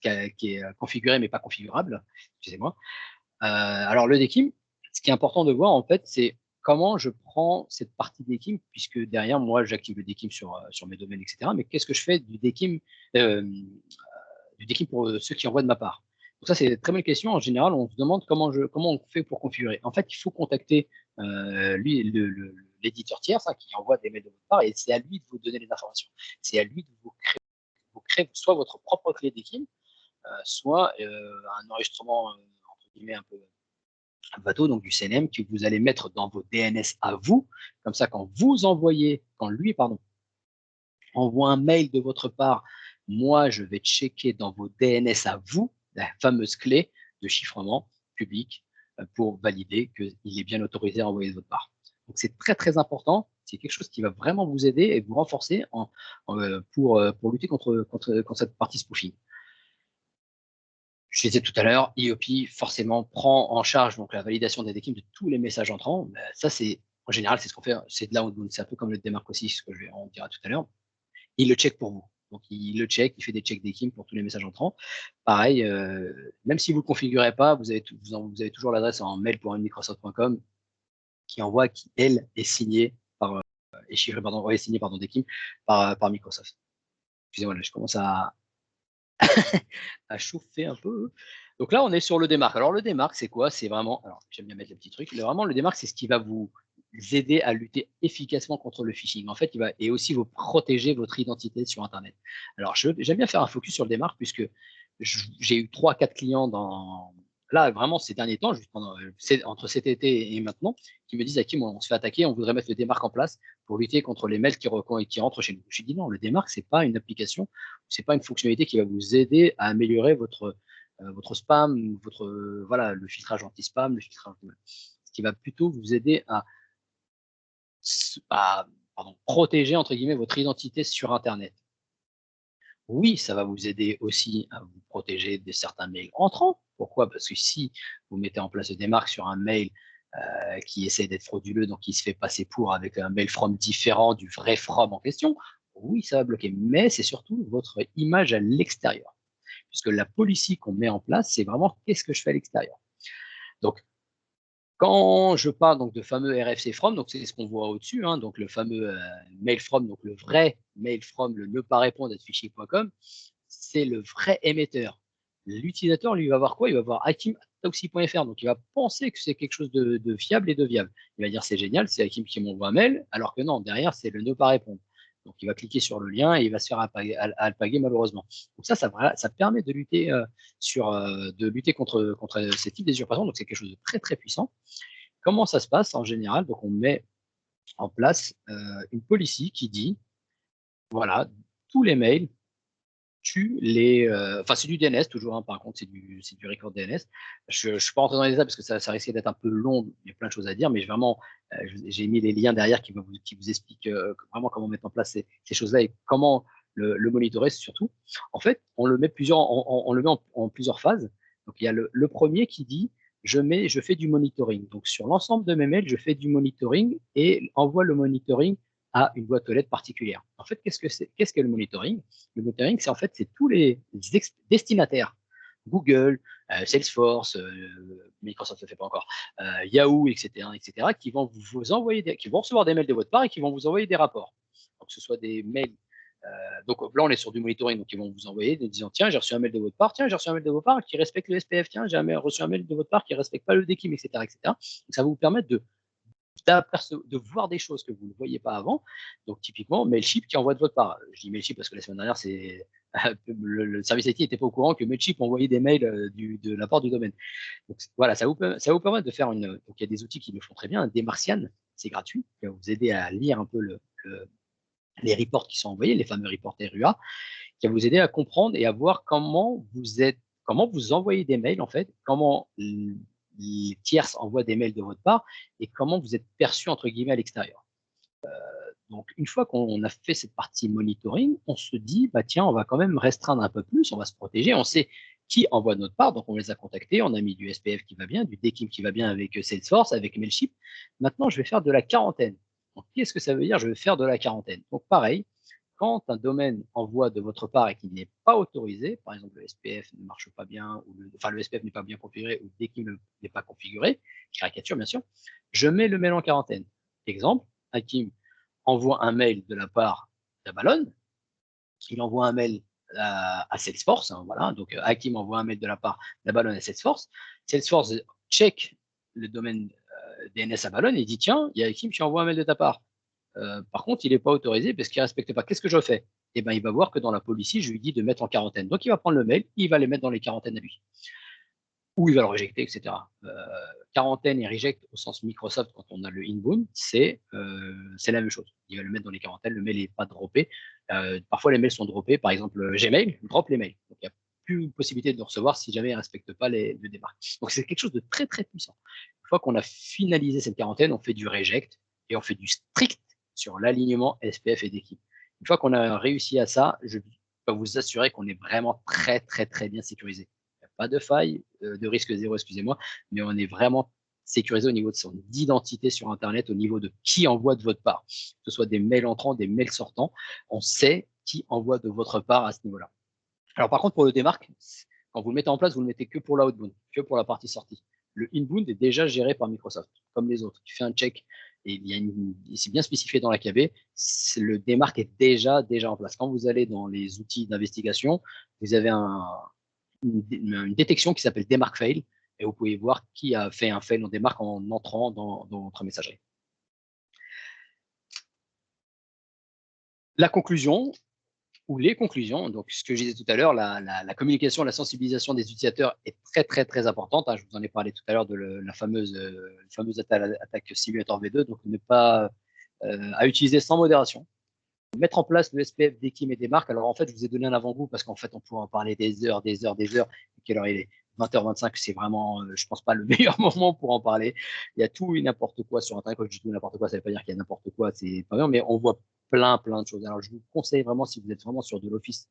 Speaker 1: est configuré, mais pas configurable. Excusez-moi. Alors, le DKIM, ce qui est important de voir, en fait, c'est comment je prends cette partie DKIM, puisque derrière, moi, j'active le DKIM sur mes domaines, etc. Mais qu'est-ce que je fais du DKIM pour ceux qui envoient de ma part? Donc ça, c'est une très bonne question. En général, on se demande comment on fait pour configurer. En fait, il faut contacter l'éditeur tiers, qui envoie des mails de votre part, et c'est à lui de vous donner les informations. C'est à lui de vous créer soit votre propre clé DKIM, soit un enregistrement, entre guillemets, un peu bateau, donc du CNM, que vous allez mettre dans vos DNS à vous. Comme ça, quand lui envoie un mail de votre part, moi, je vais checker dans vos DNS à vous la fameuse clé de chiffrement public pour valider qu'il est bien autorisé à envoyer de votre part. Donc, c'est très, très important. C'est quelque chose qui va vraiment vous aider et vous renforcer pour lutter contre cette partie spoofing. Je disais tout à l'heure, IOP forcément prend en charge donc la validation des DKIM de tous les messages entrants. Ça, en général, c'est ce qu'on fait. C'est de là où c'est un peu comme le démarque aussi, ce que on dira tout à l'heure. Il le check pour vous. Donc, il le check, il fait des checks DKIM pour tous les messages entrants. Pareil, même si vous ne le configurez pas, vous avez toujours l'adresse en mail.microsoft.com qui envoie, qui, elle, est signée par, DKIM par Microsoft. Excusez-moi, là, je commence à chauffer un peu. Donc là, on est sur le démarque. Alors, le démarque, c'est quoi? C'est vraiment, alors j'aime bien mettre les petits trucs, vraiment, le démarque, c'est ce qui va vous aider à lutter efficacement contre le phishing. En fait, et aussi vous protéger votre identité sur Internet. Alors, j'aime bien faire un focus sur le démarque puisque j'ai eu 3-4 clients là, vraiment, ces derniers temps, juste entre cet été et maintenant, qui me disent à qui on se fait attaquer, on voudrait mettre le démarque en place pour lutter contre les mails qui rentrent chez nous. Je dis non, le démarque, c'est pas une application, c'est pas une fonctionnalité qui va vous aider à améliorer votre spam, le filtrage anti-spam, le filtrage, ce qui va plutôt vous aider à protéger, entre guillemets, votre identité sur Internet. Oui, ça va vous aider aussi à vous protéger de certains mails entrants. Pourquoi? Parce que si vous mettez en place des marques sur un mail qui essaie d'être frauduleux, donc qui se fait passer avec un mail from différent du vrai from en question, oui, ça va bloquer. Mais c'est surtout votre image à l'extérieur. Puisque la policy qu'on met en place, c'est vraiment qu'est-ce que je fais à l'extérieur. Donc, quand je parle donc de fameux RFC from, donc c'est ce qu'on voit au-dessus, hein, donc le fameux mail from, donc le vrai mail from, le ne pas répondre à fichier.com, c'est le vrai émetteur. L'utilisateur, lui, va voir quoi? Il va voir hakim.toxi.fr, donc il va penser que c'est quelque chose de fiable et de viable. Il va dire c'est génial, c'est Hakim qui m'envoie un mail, alors que non, derrière, c'est le ne pas répondre. Donc il va cliquer sur le lien et il va se faire alpaguer malheureusement. Donc ça permet de lutter contre ces types d'usurpation. Donc c'est quelque chose de très très puissant. Comment ça se passe en général? Donc on met en place une policy qui dit voilà, tous les mails, c'est du DNS toujours, hein, par contre, c'est du record DNS. Je ne suis pas rentré dans les détails parce que ça risquait d'être un peu long, il y a plein de choses à dire, mais j'ai mis les liens derrière qui vous expliquent vraiment comment mettre en place ces choses-là et comment le monitorer surtout. En fait, on le met en plusieurs phases. Donc, il y a le premier qui dit je fais du monitoring. Donc, sur l'ensemble de mes mails, je fais du monitoring et envoie le monitoring à une boîte aux lettres particulière. En fait, qu'est-ce que le monitoring? Le monitoring, c'est tous les destinataires, Google, Salesforce, Microsoft ne le fait pas encore, Yahoo, etc., qui vont vous envoyer, qui vont recevoir des mails de votre part et qui vont vous envoyer des rapports. Donc, que ce soit des mails. Donc là, on est sur du monitoring, donc ils vont vous envoyer en disant tiens, j'ai reçu un mail de votre part, tiens, j'ai reçu un mail de votre part qui respecte le SPF, tiens, j'ai reçu un mail de votre part qui ne respecte pas le DKIM, etc., etc. Donc, ça va vous permettre de voir des choses que vous ne voyez pas avant. Donc, typiquement, Mailchimp qui envoie de votre part. Je dis Mailchimp parce que la semaine dernière, le service IT n'était pas au courant que Mailchimp envoyait des mails de la part du domaine. Donc, voilà, ça vous permet de faire donc, il y a des outils qui le font très bien. Des Martian, c'est gratuit, qui va vous aider à lire un peu les reports qui sont envoyés, les fameux reports RUA, qui va vous aider à comprendre et à voir comment vous envoyez des mails, en fait, comment les tierces envoient des mails de votre part et comment vous êtes perçu, entre guillemets, à l'extérieur. Donc, une fois qu'on a fait cette partie monitoring, on se dit, bah tiens, on va quand même restreindre un peu plus, on va se protéger, on sait qui envoie de notre part, donc on les a contactés, on a mis du SPF qui va bien, du DKIM qui va bien avec Salesforce, avec Mailchimp. Maintenant, je vais faire de la quarantaine. Donc, qu'est-ce que ça veut dire? Je vais faire de la quarantaine. Donc, pareil, quand un domaine envoie de votre part et qu'il n'est pas autorisé, par exemple le SPF ne marche pas bien, ou le SPF n'est pas bien configuré, ou le DKIM n'est pas configuré, caricature bien sûr, je mets le mail en quarantaine. Exemple, Hakim envoie un mail de la part d'Abalone, il envoie un mail à Salesforce, hein, voilà, donc Hakim envoie un mail de la part d'Abalone à Salesforce, Salesforce check le domaine DNS Abalone et dit tiens, il y a Hakim qui envoie un mail de ta part. Par contre, il n'est pas autorisé parce qu'il ne respecte pas. Qu'est-ce que je fais? Eh ben, il va voir que dans la policy, je lui dis de mettre en quarantaine. Donc, il va prendre le mail, il va les mettre dans les quarantaines à lui. Ou il va le rejeter, etc. Quarantaine et reject au sens Microsoft quand on a le inbound, c'est la même chose. Il va le mettre dans les quarantaines, le mail n'est pas droppé. Parfois, les mails sont droppés. Par exemple, Gmail drop les mails. Donc, il n'y a plus possibilité de recevoir si jamais il ne respecte pas le démarque. Donc, c'est quelque chose de très, très puissant. Une fois qu'on a finalisé cette quarantaine, on fait du reject et on fait du strict sur l'alignement SPF et d'équipe. Une fois qu'on a réussi à ça, je peux vous assurer qu'on est vraiment très, très, très bien sécurisé. Il n'y a pas de faille, de risque zéro, excusez-moi, mais on est vraiment sécurisé au niveau de son identité sur Internet, au niveau de qui envoie de votre part, que ce soit des mails entrants, des mails sortants, on sait qui envoie de votre part à ce niveau-là. Alors par contre, pour le démarque, quand vous le mettez en place, vous ne le mettez que pour l'outbound, que pour la partie sortie. Le inbound est déjà géré par Microsoft, comme les autres. Tu fais un check et c'est bien spécifié dans la KB, le démarque est déjà en place. Quand vous allez dans les outils d'investigation, vous avez une détection qui s'appelle démarque fail et vous pouvez voir qui a fait un fail en démarque en entrant dans votre messagerie. La conclusion, ou les conclusions, donc ce que je disais tout à l'heure, la communication, la sensibilisation des utilisateurs est très très très importante. Je vous en ai parlé tout à l'heure de la fameuse attaque simulator V2, donc ne pas à utiliser sans modération. Mettre en place le SPF, DKIM et des marques. Alors en fait, je vous ai donné un avant-goût parce qu'en fait, on pourrait en parler des heures. Quelle heure il est? 20h25, c'est vraiment, je pense pas le meilleur moment pour en parler. Il y a tout et n'importe quoi sur Internet. Quand je dis tout n'importe quoi, ça veut pas dire qu'il y a n'importe quoi, c'est pas bien, mais on voit plein de choses. Alors je vous conseille vraiment, si vous êtes vraiment sur de l'Office,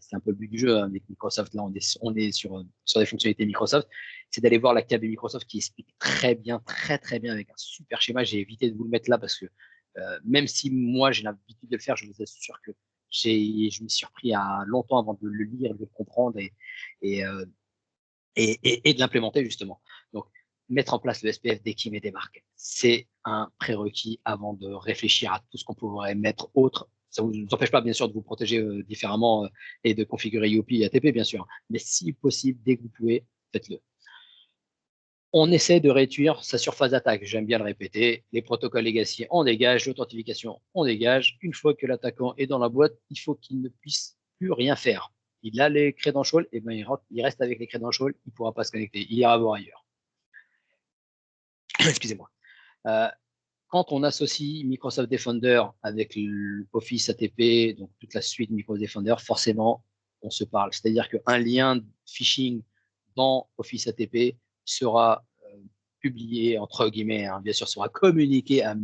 Speaker 1: c'est un peu le but du jeu hein, avec Microsoft. Là, on est sur des fonctionnalités Microsoft. C'est d'aller voir la KB Microsoft qui explique très bien avec un super schéma. J'ai évité de vous le mettre là parce que même si moi j'ai l'habitude de le faire, je vous assure que je me suis surpris à longtemps avant de le lire, de le comprendre et de l'implémenter justement. Donc, mettre en place le SPF, DKIM et des marques, c'est un prérequis avant de réfléchir à tout ce qu'on pourrait mettre autre. Ça ne vous empêche pas, bien sûr, de vous protéger différemment et de configurer IOP et ATP, bien sûr. Mais si possible, dès que vous pouvez, faites-le. On essaie de réduire sa surface d'attaque. J'aime bien le répéter. Les protocoles legacy, on dégage. L'authentification, on dégage. Une fois que l'attaquant est dans la boîte, il faut qu'il ne puisse plus rien faire. Il a les credentials, et ben il reste avec les credentials, il ne pourra pas se connecter. Il ira voir ailleurs. Excusez-moi. Quand on associe Microsoft Defender avec Office ATP, donc toute la suite Microsoft Defender, forcément, on se parle. C'est-à-dire qu'un lien phishing dans Office ATP sera publié, entre guillemets, hein, bien sûr, sera communiqué à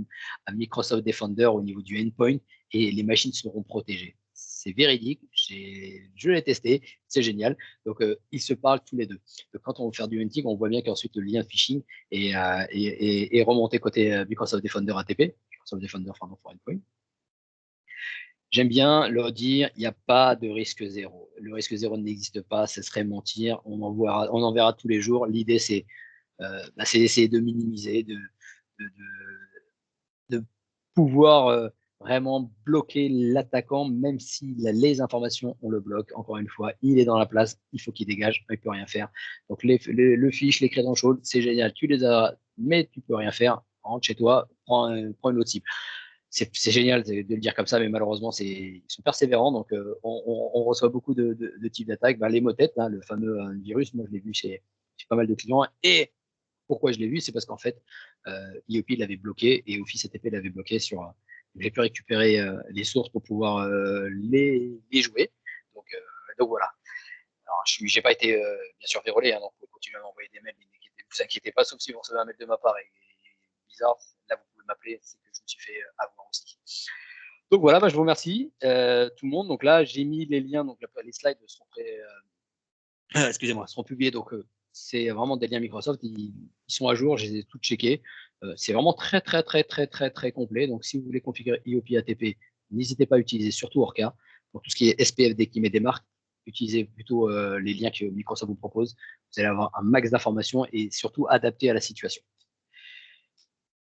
Speaker 1: Microsoft Defender au niveau du endpoint et les machines seront protégées. C'est véridique, je l'ai testé, c'est génial. Donc, ils se parlent tous les deux. Donc, quand on va faire du hunting, on voit bien qu'ensuite le lien phishing est remonté côté Microsoft Defender ATP, Microsoft Defender for Endpoint. J'aime bien leur dire, il n'y a pas de risque zéro. Le risque zéro n'existe pas, ce serait mentir. On en verra tous les jours. L'idée, c'est d'essayer de minimiser, de pouvoir vraiment bloquer l'attaquant, même si les informations, on le bloque. Encore une fois, il est dans la place, il faut qu'il dégage, il ne peut rien faire. Donc le fiche, les credentials, c'est génial, tu les as, mais tu ne peux rien faire. Rentre chez toi, prends une autre cible. C'est génial de le dire comme ça, mais malheureusement, ils sont persévérants. Donc, on reçoit beaucoup de types d'attaques. Les motettes, hein, le fameux virus, moi, je l'ai vu chez pas mal de clients. Et pourquoi je l'ai vu, c'est parce qu'en fait, IOP l'avait bloqué et Office ATP l'avait bloqué sur J'ai pu récupérer les sources pour pouvoir les jouer. Donc voilà. Alors, j'ai pas été bien sûr vérolé, hein, donc vous pouvez continuer à m'envoyer des mails, ne vous inquiétez pas, sauf si vous recevez un mail de ma part et bizarre, là vous pouvez m'appeler, c'est que je me suis fait avoir aussi. Donc voilà, je vous remercie tout le monde. Donc là, j'ai mis les liens, donc les slides seront excusez-moi, seront publiés. Donc c'est vraiment des liens Microsoft, ils sont à jour, je les ai tous checkés. C'est vraiment très complet. Donc si vous voulez configurer IOP ATP, n'hésitez pas à utiliser surtout Orca. Pour tout ce qui est SPFD qui met des marques, utilisez plutôt les liens que Microsoft vous propose. Vous allez avoir un max d'informations et surtout adapté à la situation.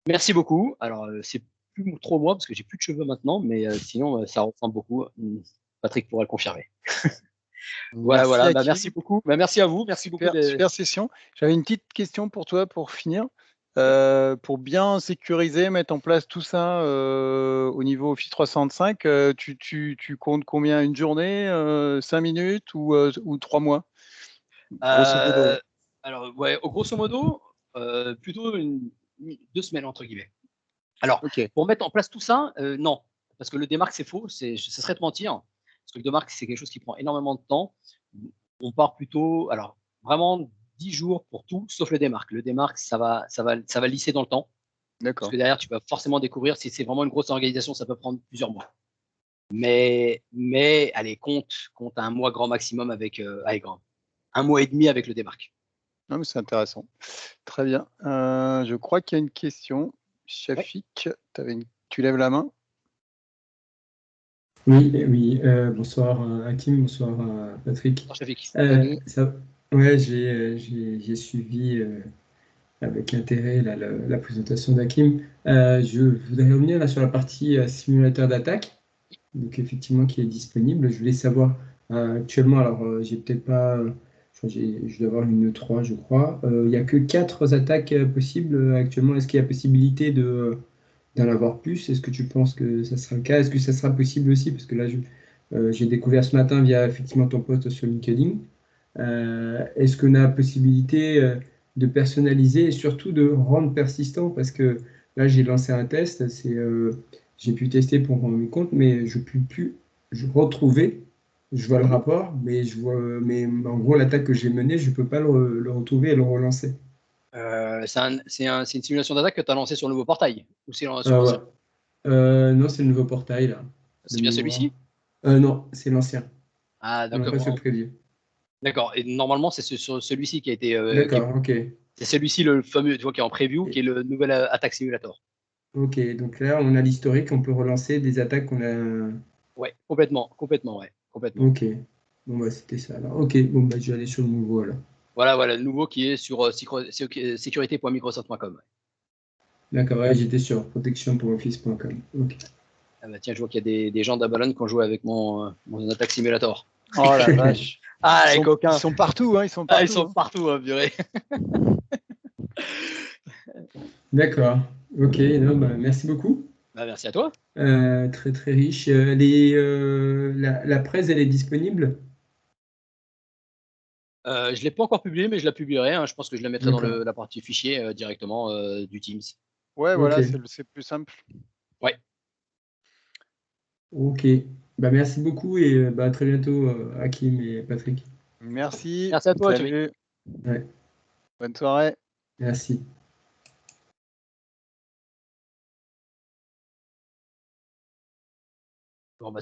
Speaker 1: Merci beaucoup. Alors c'est plus trop moi parce que j'ai plus de cheveux maintenant, mais sinon ça ressemble beaucoup. Patrick pourra le confirmer. Voilà. Merci beaucoup. Merci à vous. Merci beaucoup.
Speaker 2: Super session. J'avais une petite question pour toi pour finir. Pour bien sécuriser, mettre en place tout ça au niveau Office 365, tu comptes combien? Une journée, 5 minutes ou 3 mois? Grosso modo.
Speaker 1: Alors, grosso modo, plutôt 2 semaines, entre guillemets. Alors, pour mettre en place tout ça, non. Parce que le démarque, c'est faux. Ça serait de mentir. Parce que le démarque, c'est quelque chose qui prend énormément de temps. On part plutôt, alors, vraiment 10 jours pour tout, sauf le démarque. Le démarque, ça va lisser dans le temps. Parce que derrière, tu vas forcément découvrir, si c'est vraiment une grosse organisation, ça peut prendre plusieurs mois. Mais allez, compte un mois grand maximum avec un mois et demi avec le démarque.
Speaker 2: Non, mais c'est intéressant. Très bien. Je crois qu'il y a une question. Shafik, tu lèves la main?
Speaker 3: Oui. Bonsoir Hakim, bonsoir Patrick.
Speaker 1: Bonsoir Shafik.
Speaker 3: J'ai suivi avec intérêt la présentation d'Hakim. Je voudrais revenir là sur la partie simulateur d'attaque, donc effectivement qui est disponible. Je voulais savoir actuellement, alors j'ai peut-être pas, je dois avoir une 3 je crois. Il n'y a que 4 attaques possibles actuellement. Est-ce qu'il y a possibilité d'en avoir plus? Est-ce que tu penses que ça sera le cas? Est-ce que ça sera possible aussi? Parce que là, j'ai découvert ce matin via effectivement ton post sur LinkedIn. Est-ce qu'on a la possibilité de personnaliser et surtout de rendre persistant? Parce que là, j'ai lancé un test, j'ai pu tester pour rendre mes comptes, mais je ne peux plus retrouver. Je vois le rapport, mais en gros, l'attaque que j'ai menée, je ne peux pas le retrouver et le relancer.
Speaker 1: C'est une simulation d'attaque que tu as lancée sur le nouveau portail ou c'est sur
Speaker 3: l'ancien? Non, c'est le nouveau portail là.
Speaker 1: C'est bien celui-ci?
Speaker 3: Non, c'est l'ancien.
Speaker 1: Ah,
Speaker 3: d'accord. Pas sur le preview.
Speaker 1: D'accord. Et normalement, c'est sur celui-ci qui a été.
Speaker 3: D'accord, ok.
Speaker 1: C'est celui-ci, le fameux, tu vois, qui est en preview, qui est le nouvel attaque simulator.
Speaker 3: Ok, donc là, on a l'historique, on peut relancer des attaques qu'on a.
Speaker 1: Ouais, complètement, ouais. Complètement.
Speaker 3: Ok. Bon, bah, c'était ça. Alors. Ok, bon, bah, je vais aller sur le nouveau alors.
Speaker 1: Voilà, le nouveau qui est sur sécurité.microsoft.com. Ouais.
Speaker 3: D'accord, ouais, j'étais sur protection.office.com. Ok.
Speaker 1: Ah bah tiens, je vois qu'il y a des gens d'Abalone qui ont joué avec mon attaque simulator.
Speaker 2: Oh la vache.
Speaker 1: Ah, les coquins.
Speaker 2: Ils sont partout, hein, ils sont partout.
Speaker 1: Ils sont partout, hein, purée.
Speaker 3: D'accord. Ok, non, bah, merci beaucoup.
Speaker 1: Merci à toi.
Speaker 3: Très très riche. La presse, elle est disponible?
Speaker 1: Je ne l'ai pas encore publié, mais je la publierai. Hein. Je pense que je la mettrai dans la partie fichier directement du Teams.
Speaker 2: Ouais, voilà, c'est plus simple.
Speaker 1: Ouais.
Speaker 3: Ok. Bah, merci beaucoup et à très bientôt, Hakim et Patrick.
Speaker 2: Merci.
Speaker 1: Merci à toi.
Speaker 2: Salut.
Speaker 3: Ouais.
Speaker 2: Bonne soirée.
Speaker 3: Merci.
Speaker 1: Bon, bah,